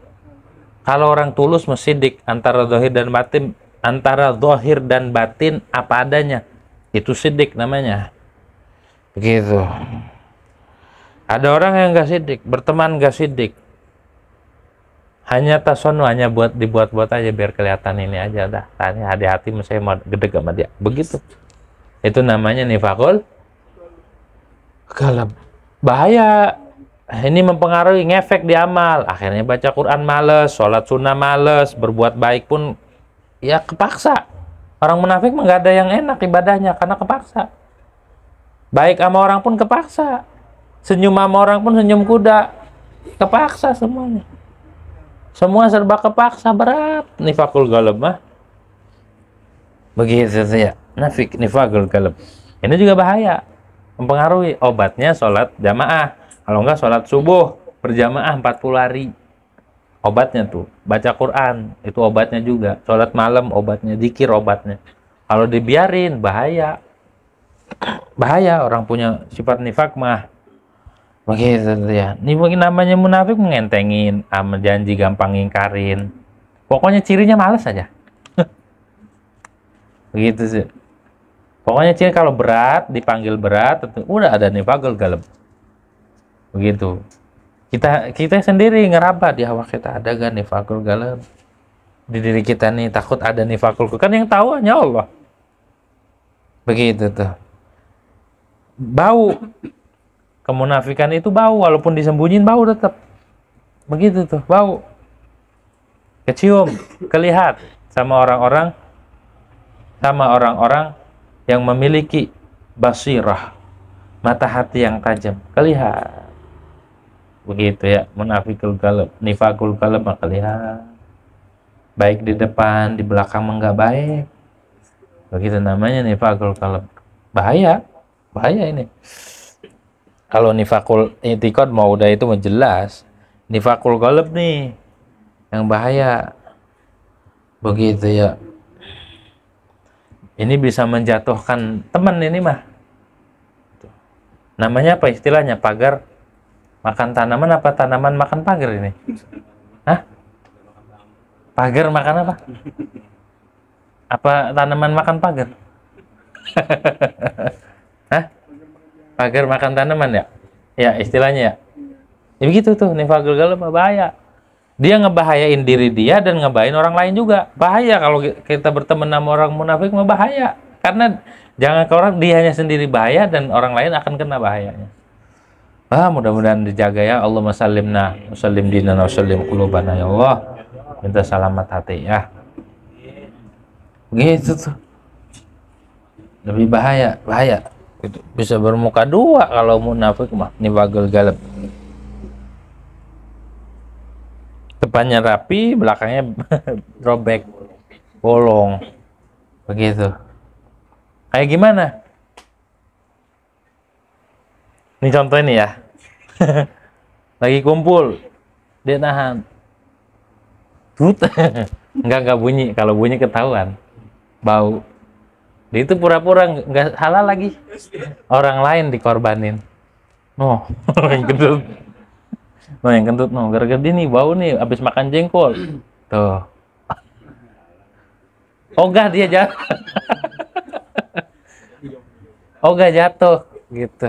Speaker 1: Kalau orang tulus mesidik antara zahir dan batin, antara zahir dan batin apa adanya, itu sidik namanya. Begitu. Ada orang yang gak sidik, berteman gak sidik, hanya tasono, hanya buat dibuat-buat aja biar kelihatan ini aja, dah tanya hati-hati saya mau gede sama dia. Begitu. Itu namanya nifakul qalb. Bahaya. Ini mempengaruhi, ngefek di amal. Akhirnya baca Quran males, sholat sunnah males, berbuat baik pun ya kepaksa. Orang munafik mah gak ada yang enak ibadahnya karena kepaksa. Baik sama orang pun kepaksa. Senyum sama orang pun senyum kuda. Kepaksa semuanya. Semua serba kepaksa, berat. Nifakul qalb mah. Begitu ya. Nifakul qalb. Ini juga bahaya. Mempengaruhi. Obatnya sholat jamaah. Kalau enggak sholat subuh berjamaah 40 hari. Obatnya tuh baca Quran, itu obatnya juga. Sholat malam obatnya, zikir obatnya. Kalau dibiarin bahaya. Bahaya orang punya sifat nifak mah. Begitu ya. Ini mungkin namanya munafik, mengentengin, sama janji gampang ngingkarin. Pokoknya cirinya malas aja. Begitu sih. Pokoknya ciri kalau berat, dipanggil berat, udah ada nifakul qalb. Begitu. Kita sendiri ngeraba di awak kita, ada gak nifakul qalb di diri kita nih, takut ada nifakul qalb. Kan yang tahu hanya Allah. Begitu tuh. Bau. Kemunafikan itu bau, walaupun disembunyiin bau tetap. Begitu tuh, bau. Kecium, kelihat sama orang-orang yang memiliki basirah, mata hati yang tajam, kelihat. Begitu ya, munafikul qalb, nifakul qalb maka lihat. Baik di depan, di belakang enggak baik. Begitu namanya nifakul qalb. Bahaya, bahaya ini. Kalau nifakul i'tiqad mau udah itu menjelas. Nifakul qalb nih yang bahaya. Begitu ya. Ini bisa menjatuhkan teman ini mah. Namanya apa istilahnya? Pagar makan tanaman apa tanaman makan pagar ini? Hah? Pagar makan apa? Apa tanaman makan pagar? Hah? Pagar makan tanaman ya? Ya istilahnya ya. Ya begitu tuh, nifakul qalb bahaya. Dia ngebahayain diri dia dan ngebahayain orang lain juga. Bahaya kalau kita berteman sama orang munafik, mah bahaya. Karena jangan ke orang, dia hanya sendiri bahaya dan orang lain akan kena bahayanya. Mudah-mudahan dijaga ya. Allahumma sallimna wa sallim dinana wa sallim qulubana ya Allah. Minta selamat hati ya. Begitu tuh. Lebih bahaya, bahaya. Itu bisa bermuka dua kalau munafik mah, nifakul qalb. Depannya rapi, belakangnya robek, bolong. Begitu. Kayak gimana? Ini contoh ini ya. Lagi kumpul, dia nahan. Tut. Enggak bunyi. Kalau bunyi ketahuan. Bau. Dia itu pura-pura nggak halal lagi. Orang lain dikorbanin. No, yang kentut. No, yang kentut. No, gara-gara dia nih bau nih. Abis makan jengkol. Tuh. Ogah dia jatuh. Ogah jatuh. Gitu.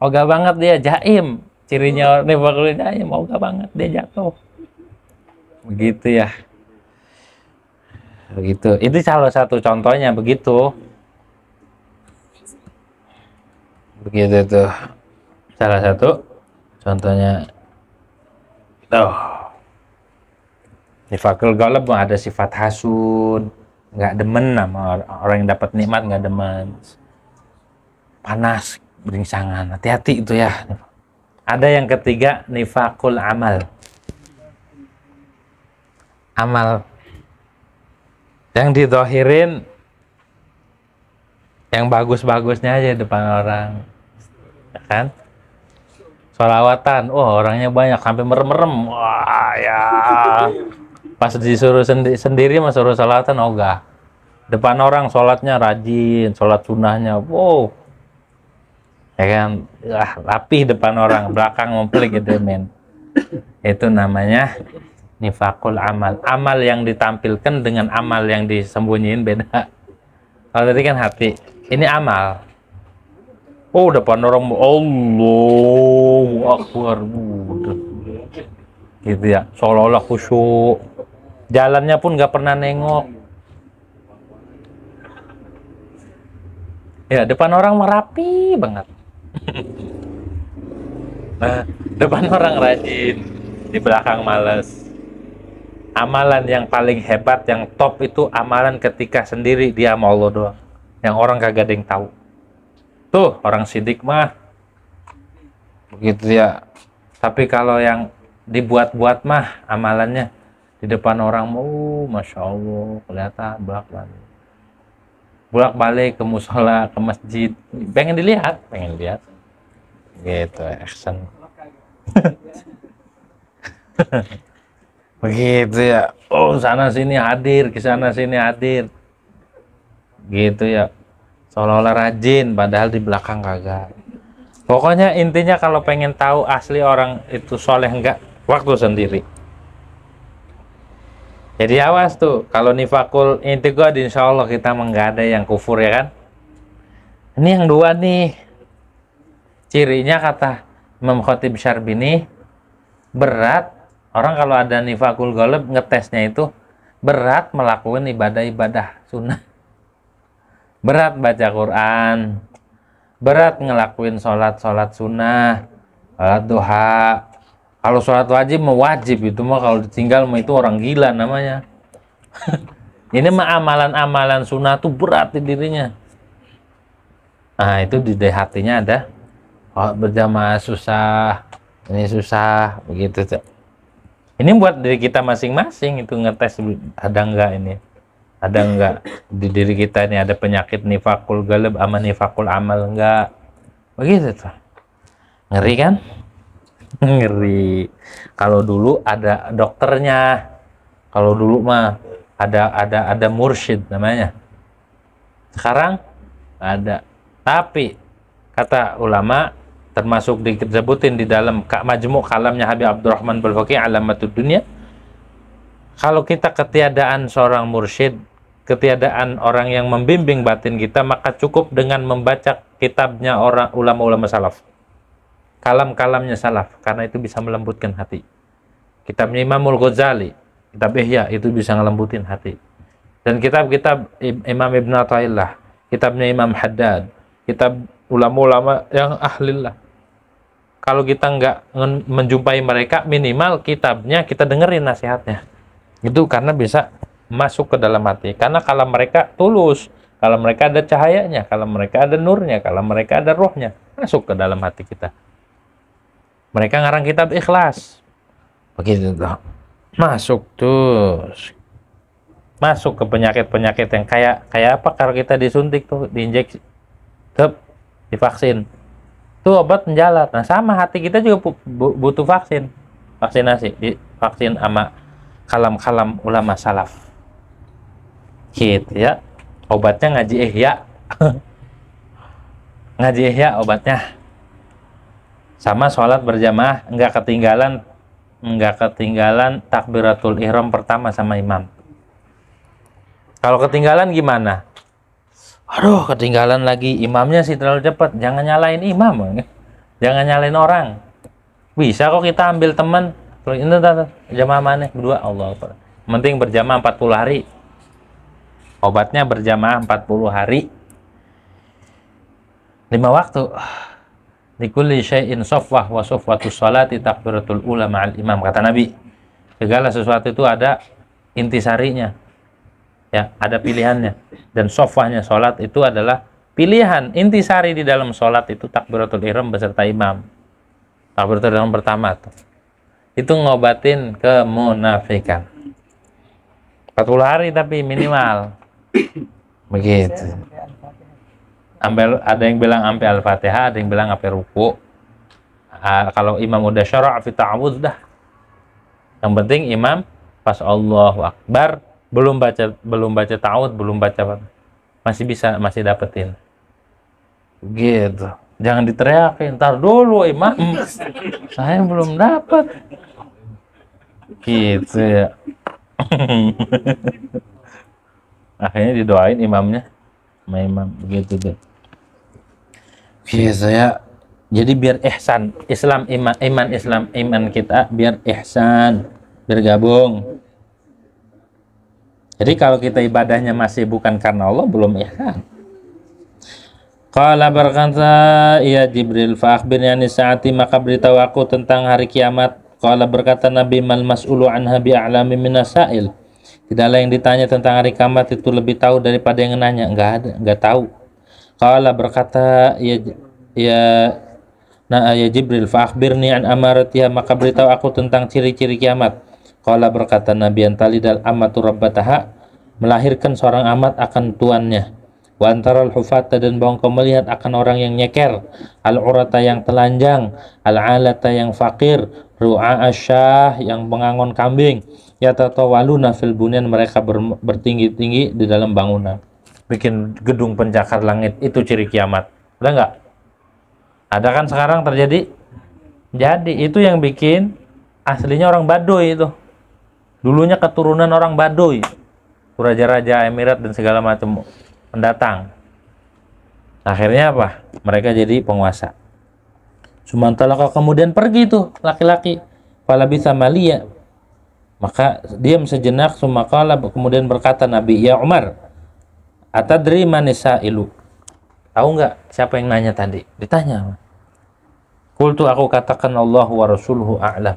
Speaker 1: Ogah banget dia. Jaim. Cirinya nih bakal jaim. Ogah banget dia jatuh. Begitu ya. Begitu. Itu salah satu contohnya begitu. Begitu tuh. Salah satu contohnya. Tuh. Nifakul ghalab ada sifat hasud, nggak demen sama orang yang dapat nikmat, nggak demen. Panas, beringsangan. Hati-hati itu ya. Ada yang ketiga, nifakul amal. Amal yang didohirin yang bagus-bagusnya aja depan orang, ya kan? Sholawatan, orangnya banyak sampai merem-merem, wah ya. Pas disuruh sendiri mah suruh sholawatan ogah. Depan orang sholatnya rajin, sholat sunnahnya, wow, ya kan? Rapih depan orang, belakang memplik gitu men. Itu namanya nifakul amal. Amal yang ditampilkan dengan amal yang disembunyiin beda. Kalau tadi kan hati, ini amal. Depan orang Allahu Akbar, gitu ya, seolah-olah khusyuk. Jalannya pun nggak pernah nengok. Ya, depan orang merapi banget. Nah, depan orang rajin, di belakang males. Amalan yang paling hebat, yang top itu amalan ketika sendiri dia sama Allah doang. Yang orang kagak ada yang tahu. Tuh, orang sidik mah begitu ya. Tapi kalau yang dibuat-buat mah amalannya di depan orang, Masya Allah, kelihatan bolak-balik ke musola, ke masjid. Pengen dilihat. Gitu, action. Begitu ya. Sana sini hadir, ke sana sini hadir. Gitu ya. Seolah-olah rajin padahal di belakang kagak. Pokoknya intinya kalau pengen tahu asli orang itu soleh enggak, waktu sendiri. Jadi awas tuh, kalau nifakul intiqad insya Allah kita enggak ada yang kufur ya kan. Ini yang dua nih. Cirinya kata Imam Khatib Syarbini, berat. Orang kalau ada nifakul ghalab ngetesnya itu berat melakukan ibadah-ibadah sunnah. Berat baca Quran, berat ngelakuin sholat sunnah, sholat duha. Kalau sholat wajib mau wajib, itu mah kalau ditinggal mah itu orang gila namanya. Ini mah amalan-amalan sunnah tuh berat di dirinya. Nah itu di hatinya ada berjamaah susah, ini susah, begitu tuh. Ini buat diri kita masing-masing itu ngetes ada enggak ini. Ada enggak di diri kita ini ada penyakit nifakul ghalab sama nifakul amal enggak? Begitu tuh. Ngeri kan? Ngeri. Kalau dulu ada dokternya. Kalau dulu mah ada mursyid namanya. Sekarang ada. Tapi kata ulama termasuk disebutin di dalam Majmu' kalamnya Habib Abdurrahman Balfaqih Alamatud Dunya. Kalau kita ketiadaan seorang mursyid, ketiadaan orang yang membimbing batin kita, maka cukup dengan membaca kitabnya orang ulama-ulama salaf, kalam-kalamnya salaf, karena itu bisa melembutkan hati. Kitabnya Imamul Ghazali, kitab Ihya, itu bisa ngelembutin hati. Dan kitab-kitab Imam Ibn Athaillah, kitabnya Imam Haddad, kitab ulama-ulama yang ahlillah. Kalau kita nggak menjumpai mereka, minimal kitabnya kita dengerin nasihatnya. Itu karena bisa masuk ke dalam hati. Karena kalau mereka tulus, kalau mereka ada cahayanya, kalau mereka ada nurnya, kalau mereka ada rohnya, masuk ke dalam hati kita. Mereka ngarang kitab Ikhlas. Begitu tuh. Masuk tuh. Masuk ke penyakit-penyakit yang kayak apa kalau kita disuntik tuh, diinjeksi, divaksin. Itu obat penjalat. Nah, sama hati kita juga butuh vaksinasi, vaksin sama kalam-kalam ulama salaf. Gitu ya. Obatnya ngaji ihya. Ngaji ihya obatnya. Sama sholat berjamaah enggak ketinggalan takbiratul ihram pertama sama imam. Kalau ketinggalan gimana? Aduh, ketinggalan lagi, imamnya sih terlalu cepat. Jangan nyalain imam, jangan nyalain orang. Bisa kok kita ambil teman. Ini jamaah mana? Berdua, Allah. Penting berjamaah 40 hari. Obatnya berjamaah 40 hari. 5 waktu. Likulli syai'in safwah wa safwatus sholati takbiratul ula ma'al imam, kata Nabi. Segala sesuatu itu ada intisarinya. Ya, ada pilihannya. Dan sofwahnya sholat itu adalah pilihan. Intisari di dalam sholat itu takbiratul ihram beserta imam. Takbiratul ihram pertama tuh. Itu ngobatin kemunafikan. 40 hari tapi minimal. Begitu. Ada yang bilang sampai Al-Fatihah, ada yang bilang sampai ruku. Kalau imam udah syara' fi ta'awudz dah. Yang penting imam pas Allahu Akbar belum baca ta'awudz, belum baca, masih dapetin. Gitu. Jangan diteriakin, ntar dulu imam. Saya belum dapat. Gitu ya. Akhirnya didoain imamnya. Sama imam begitu deh. Gitu ya. Jadi biar ihsan, iman kita biar ihsan, biar gabung. Jadi kalau kita ibadahnya masih bukan karena Allah, belum ihsan. Qala berkata, ya Jibril, fa akhbirni an saati, maka beritahu aku tentang hari kiamat. Qala berkata Nabi, mal mas'ulu anha bi a'lami minas sa'il. Tidaklah yang ditanya tentang hari kiamat itu lebih tahu daripada yang nanya. Enggak tahu. Qala berkata, ya Jibril, fa akhbirni an amaratiha, maka beritahu aku tentang ciri-ciri kiamat. Qala berkata Nabi, antalidal amatu rabbataha, melahirkan seorang amat akan tuannya. Wa antaral hufata, dan bahwa kau melihat akan orang yang nyeker, al-urata yang telanjang, al-alata yang fakir, ru'a asyah yang mengangon kambing, yatatawaluna fil bunyan, mereka bertinggi-tinggi di dalam bangunan. Bikin gedung pencakar langit, itu ciri kiamat. Udah enggak? Ada kan sekarang terjadi? Jadi itu yang bikin aslinya orang Baduy itu. Dulunya keturunan orang Baduy, raja-raja Emirat dan segala macam pendatang. Akhirnya apa? Mereka jadi penguasa. Sumantala kemudian pergi tuh laki-laki. Fala bisa malia. Maka diam sejenak, sumakala kemudian berkata Nabi, ya Umar, atadri manisailu. Tahu nggak siapa yang nanya tadi? Ditanya. Qultu, aku katakan Allah wa rasuluhu a'lam.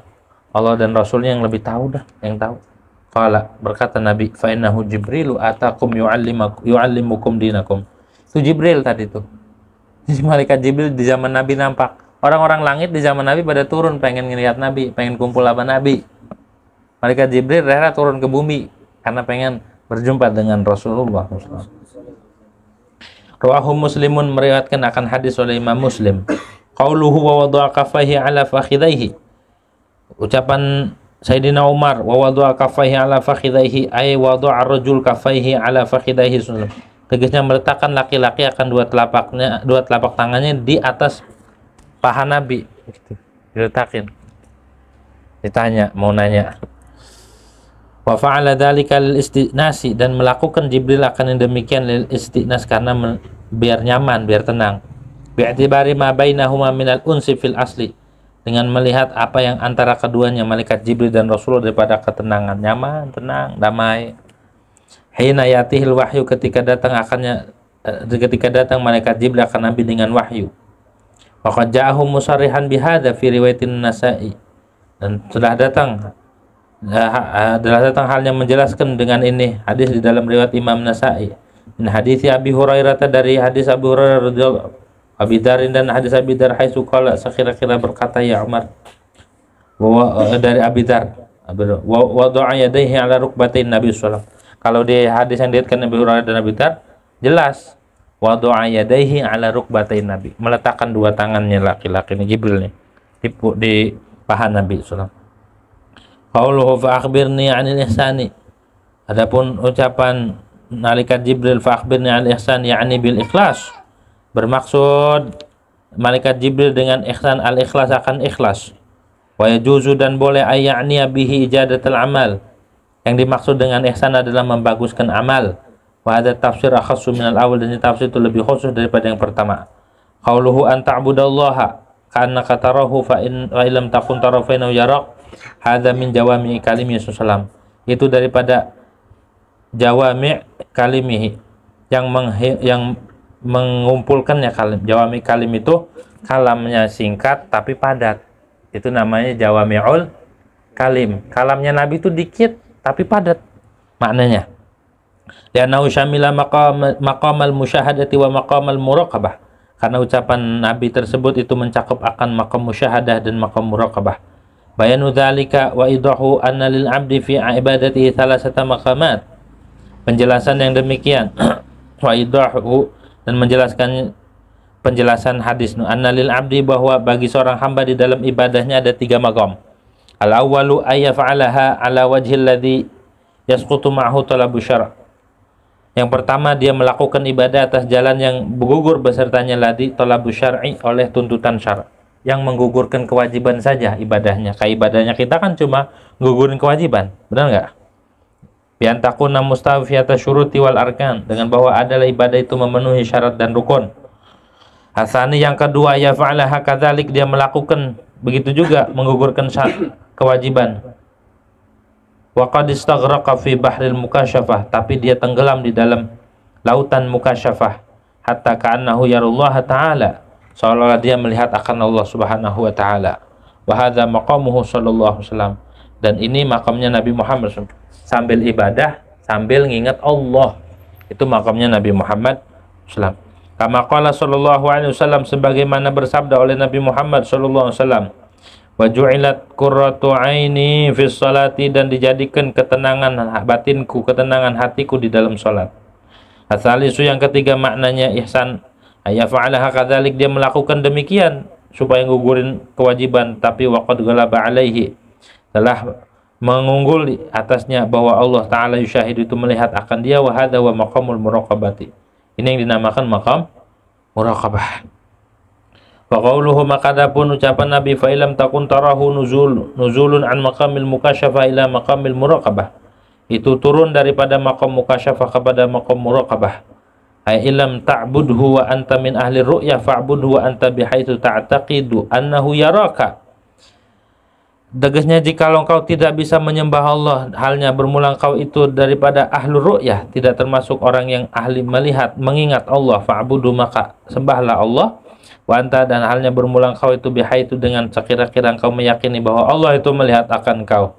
Speaker 1: Allah dan Rasulnya yang lebih tahu dah, yang tahu. Qala berkata Nabi, fa innahu Jibrilu atakum yu'allimukum dinakum. Itu Jibril tadi tuh. Malaikat Jibril di zaman Nabi nampak. Orang-orang langit di zaman Nabi pada turun pengen ngelihat Nabi, pengen kumpul sama Nabi. Malaikat Jibril rela turun ke bumi karena pengen berjumpa dengan Rasulullah. Rawahu Muslimun, meriwayatkan akan hadis oleh Imam Muslim. Qauluhu wa wada'a kaffaihi ala fakhidaihi. Ucapan Sayyidina Umar, wa wada'a kaffaihi ala fakhidaihi, ay wada'a ar-rajul kaffaihi ala fakhidaihi. Tegasnya meletakkan laki-laki akan dua telapak tangannya di atas paha Nabi. Diletakin. Ditanya, mau nanya. Wa fa'ala dzalika lil istinasi, dan melakukan Jibril akan yang demikian lil istinas, karena biar nyaman, biar tenang. Bi'tibari ma bainahuma minal unsi fil asli, dengan melihat apa yang antara keduanya, malaikat Jibril dan Rasulullah, daripada ketenangan, nyaman, tenang, damai. Hina yatihil wahyu, ketika datang malaikat Jibril akan Nabi dengan wahyu. Wa qad ja'ahum musarrihan bihadza fi riwayatin Nasa'i, dan telah datang halnya menjelaskan dengan ini hadis di dalam riwayat Imam Nasa'i. Min hadis Abi Hurairah, dari hadis Abu Hurairah radhiyallahu Abi Darin, dan hadis Abi Dar haitsu qala, sekira-kira berkata ya Umar, dari Abi Dar, wa da'a yadayhi ala rukbatain Nabi sallallahu alaihi wasallam. Kalau di hadis yang diriwayatkan Nabi Hurairah dan Abi Dar jelas, wada'a yadayhi ala rukbatain Nabi, meletakkan dua tangannya laki-laki ini Jibril nih di paha Nabi sallallahu alaihi wasallam. Qauluhu fa akhbirni 'anil ihsani, adapun ucapan malaikat Jibril fa akhbirni 'anil ihsan yakni bil ikhlas, bermaksud malaikat Jibril dengan ihsan al ikhlas akan ikhlas. Wa yajuzu, dan boleh ayakni bihi ijadatul amal, yang dimaksud dengan ihsan adalah membaguskan amal. Wa hadza tafsir akhassu minal awal, dan tafsir itu lebih khusus daripada yang pertama. Qauluhu an ta'budallaha ka'annaka tarahu fa in lam takun tarahu fa innahu yarak, hadza min jawami kalimi sallam, itu daripada jawami kalimihi, yang mengumpulkannya kalim. Jawami kalim itu kalamnya singkat tapi padat, itu namanya jawami'ul kalim. Kalamnya Nabi itu dikit tapi padat maknanya. Li'annahu syamila maqamal musyahadati wa maqamal muraqabah, karena ucapan Nabi tersebut itu mencakup akan maqam musyahadah dan maqam muraqabah. Bayanu dzalika wa idahu anna lil 'abdi fi ibadatihi thalathata maqamat, penjelasan yang demikian wa idahu, dan penjelasan hadis anna lil 'abdi, bahwa bagi seorang hamba di dalam ibadahnya ada 3 maqam. Al awwalu ay yaf'alaha ala wajhi alladhi yasqutu ma'hu talabu syara', yang pertama dia melakukan ibadah atas jalan yang gugur besertanya ladhi talabu syar'i, oleh tuntutan syara', yang menggugurkan kewajiban saja ibadahnya. Kayak ibadahnya kita kan cuma gugurin kewajiban, benar nggak? Bian takuna mustawfiyata syuruti wal arkan, dengan bahwa adalah ibadah itu memenuhi syarat dan rukun. Asani, yang kedua, ya fa'alaha kadzalik, dia melakukan begitu juga, menggugurkan syarat kewajiban. Wa qad istaghraqa fi bahril mukasyafah, tapi dia tenggelam di dalam lautan mukasyafah, hatta ka'annahu yarullaha ta'ala, seolah-olah dia melihat akan Allah Subhanahu wa taala. Wa hadza maqamuhu sallallahu alaihi wasallam, dan ini makamnya Nabi Muhammad SAW, sambil ibadah sambil ngingat Allah, itu makamnya Nabi Muhammad SAW. Kama qala sallallahu alaihi wasallam, sebagaimana bersabda oleh Nabi Muhammad sallallahu alaihi wasallam, wa ju'ilat qurratu aini fis salati, dan dijadikan ketenangan batinku, ketenangan hatiku di dalam salat. Asalisu, yang ketiga maknanya ihsan, ayafa'alaha kadzalik, dia melakukan demikian supaya gugurin kewajiban, tapi waqad ghalaba alaihi, telah mengunggul di atasnya, bahwa Allah taala yusyahidu, itu melihat akan dia. Wa hadza wa maqamul muraqabati, ini yang dinamakan maqam muraqabah. Wa qawluhu, maka adapun ucapan Nabi, fa ilam takun tarahu nuzulun an maqamil mukasyafah ila maqamil muraqabah, itu turun daripada maqam mukasyafah kepada maqam muraqabah. Ay ilam ta'budhu wa anta min ahli ru'yah fa'budhu wa anta bihaitsu ta'taqidu annahu yaraka. Tegasnya, jikalau engkau tidak bisa menyembah Allah, halnya bermula engkau itu daripada ahlu ru'yah, tidak termasuk orang yang ahli melihat, mengingat Allah, fa'budhu, maka sembahlah Allah. Wa anta, dan halnya bermula engkau itu bihaitsu, dengan sekira-kira engkau meyakini bahwa Allah itu melihat akan engkau.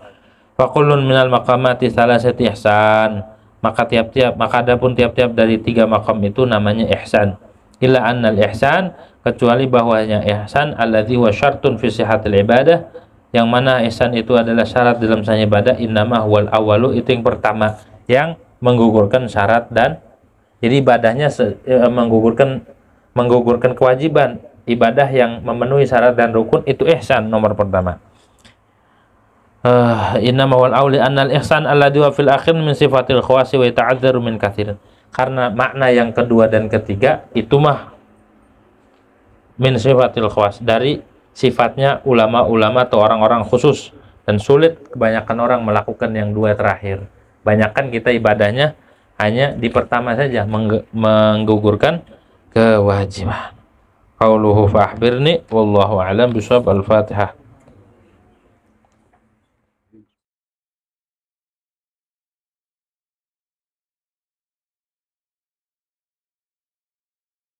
Speaker 1: Faqulun minal maqamati salasati ihsan, maka adapun tiap-tiap dari 3 maqam itu namanya ihsan. Illa annal ihsan, kecuali bahwanya ihsan alladzi wa syartun fi sihhatil ibadah, yang mana ihsan itu adalah syarat dalam sahnya ibadah. Innama huwal awwalu, itu yang pertama, yang menggugurkan syarat, dan jadi ibadahnya menggugurkan kewajiban. Ibadah yang memenuhi syarat dan rukun itu ihsan nomor pertama. Innama wal awli annal ihsan alladhi wa fil akhir min sifatil khawasi wa ta'adzaru min katsirin, karena makna yang kedua dan ketiga itu mah min sifatil khawas, dari sifatnya ulama-ulama atau orang-orang khusus, dan sulit kebanyakan orang melakukan yang 2 terakhir. Banyakan kita ibadahnya hanya di pertama saja, menggugurkan kewajiban. Qauluhu fa akhbirni wallahu a'lam bishawab. Al-Fatihah.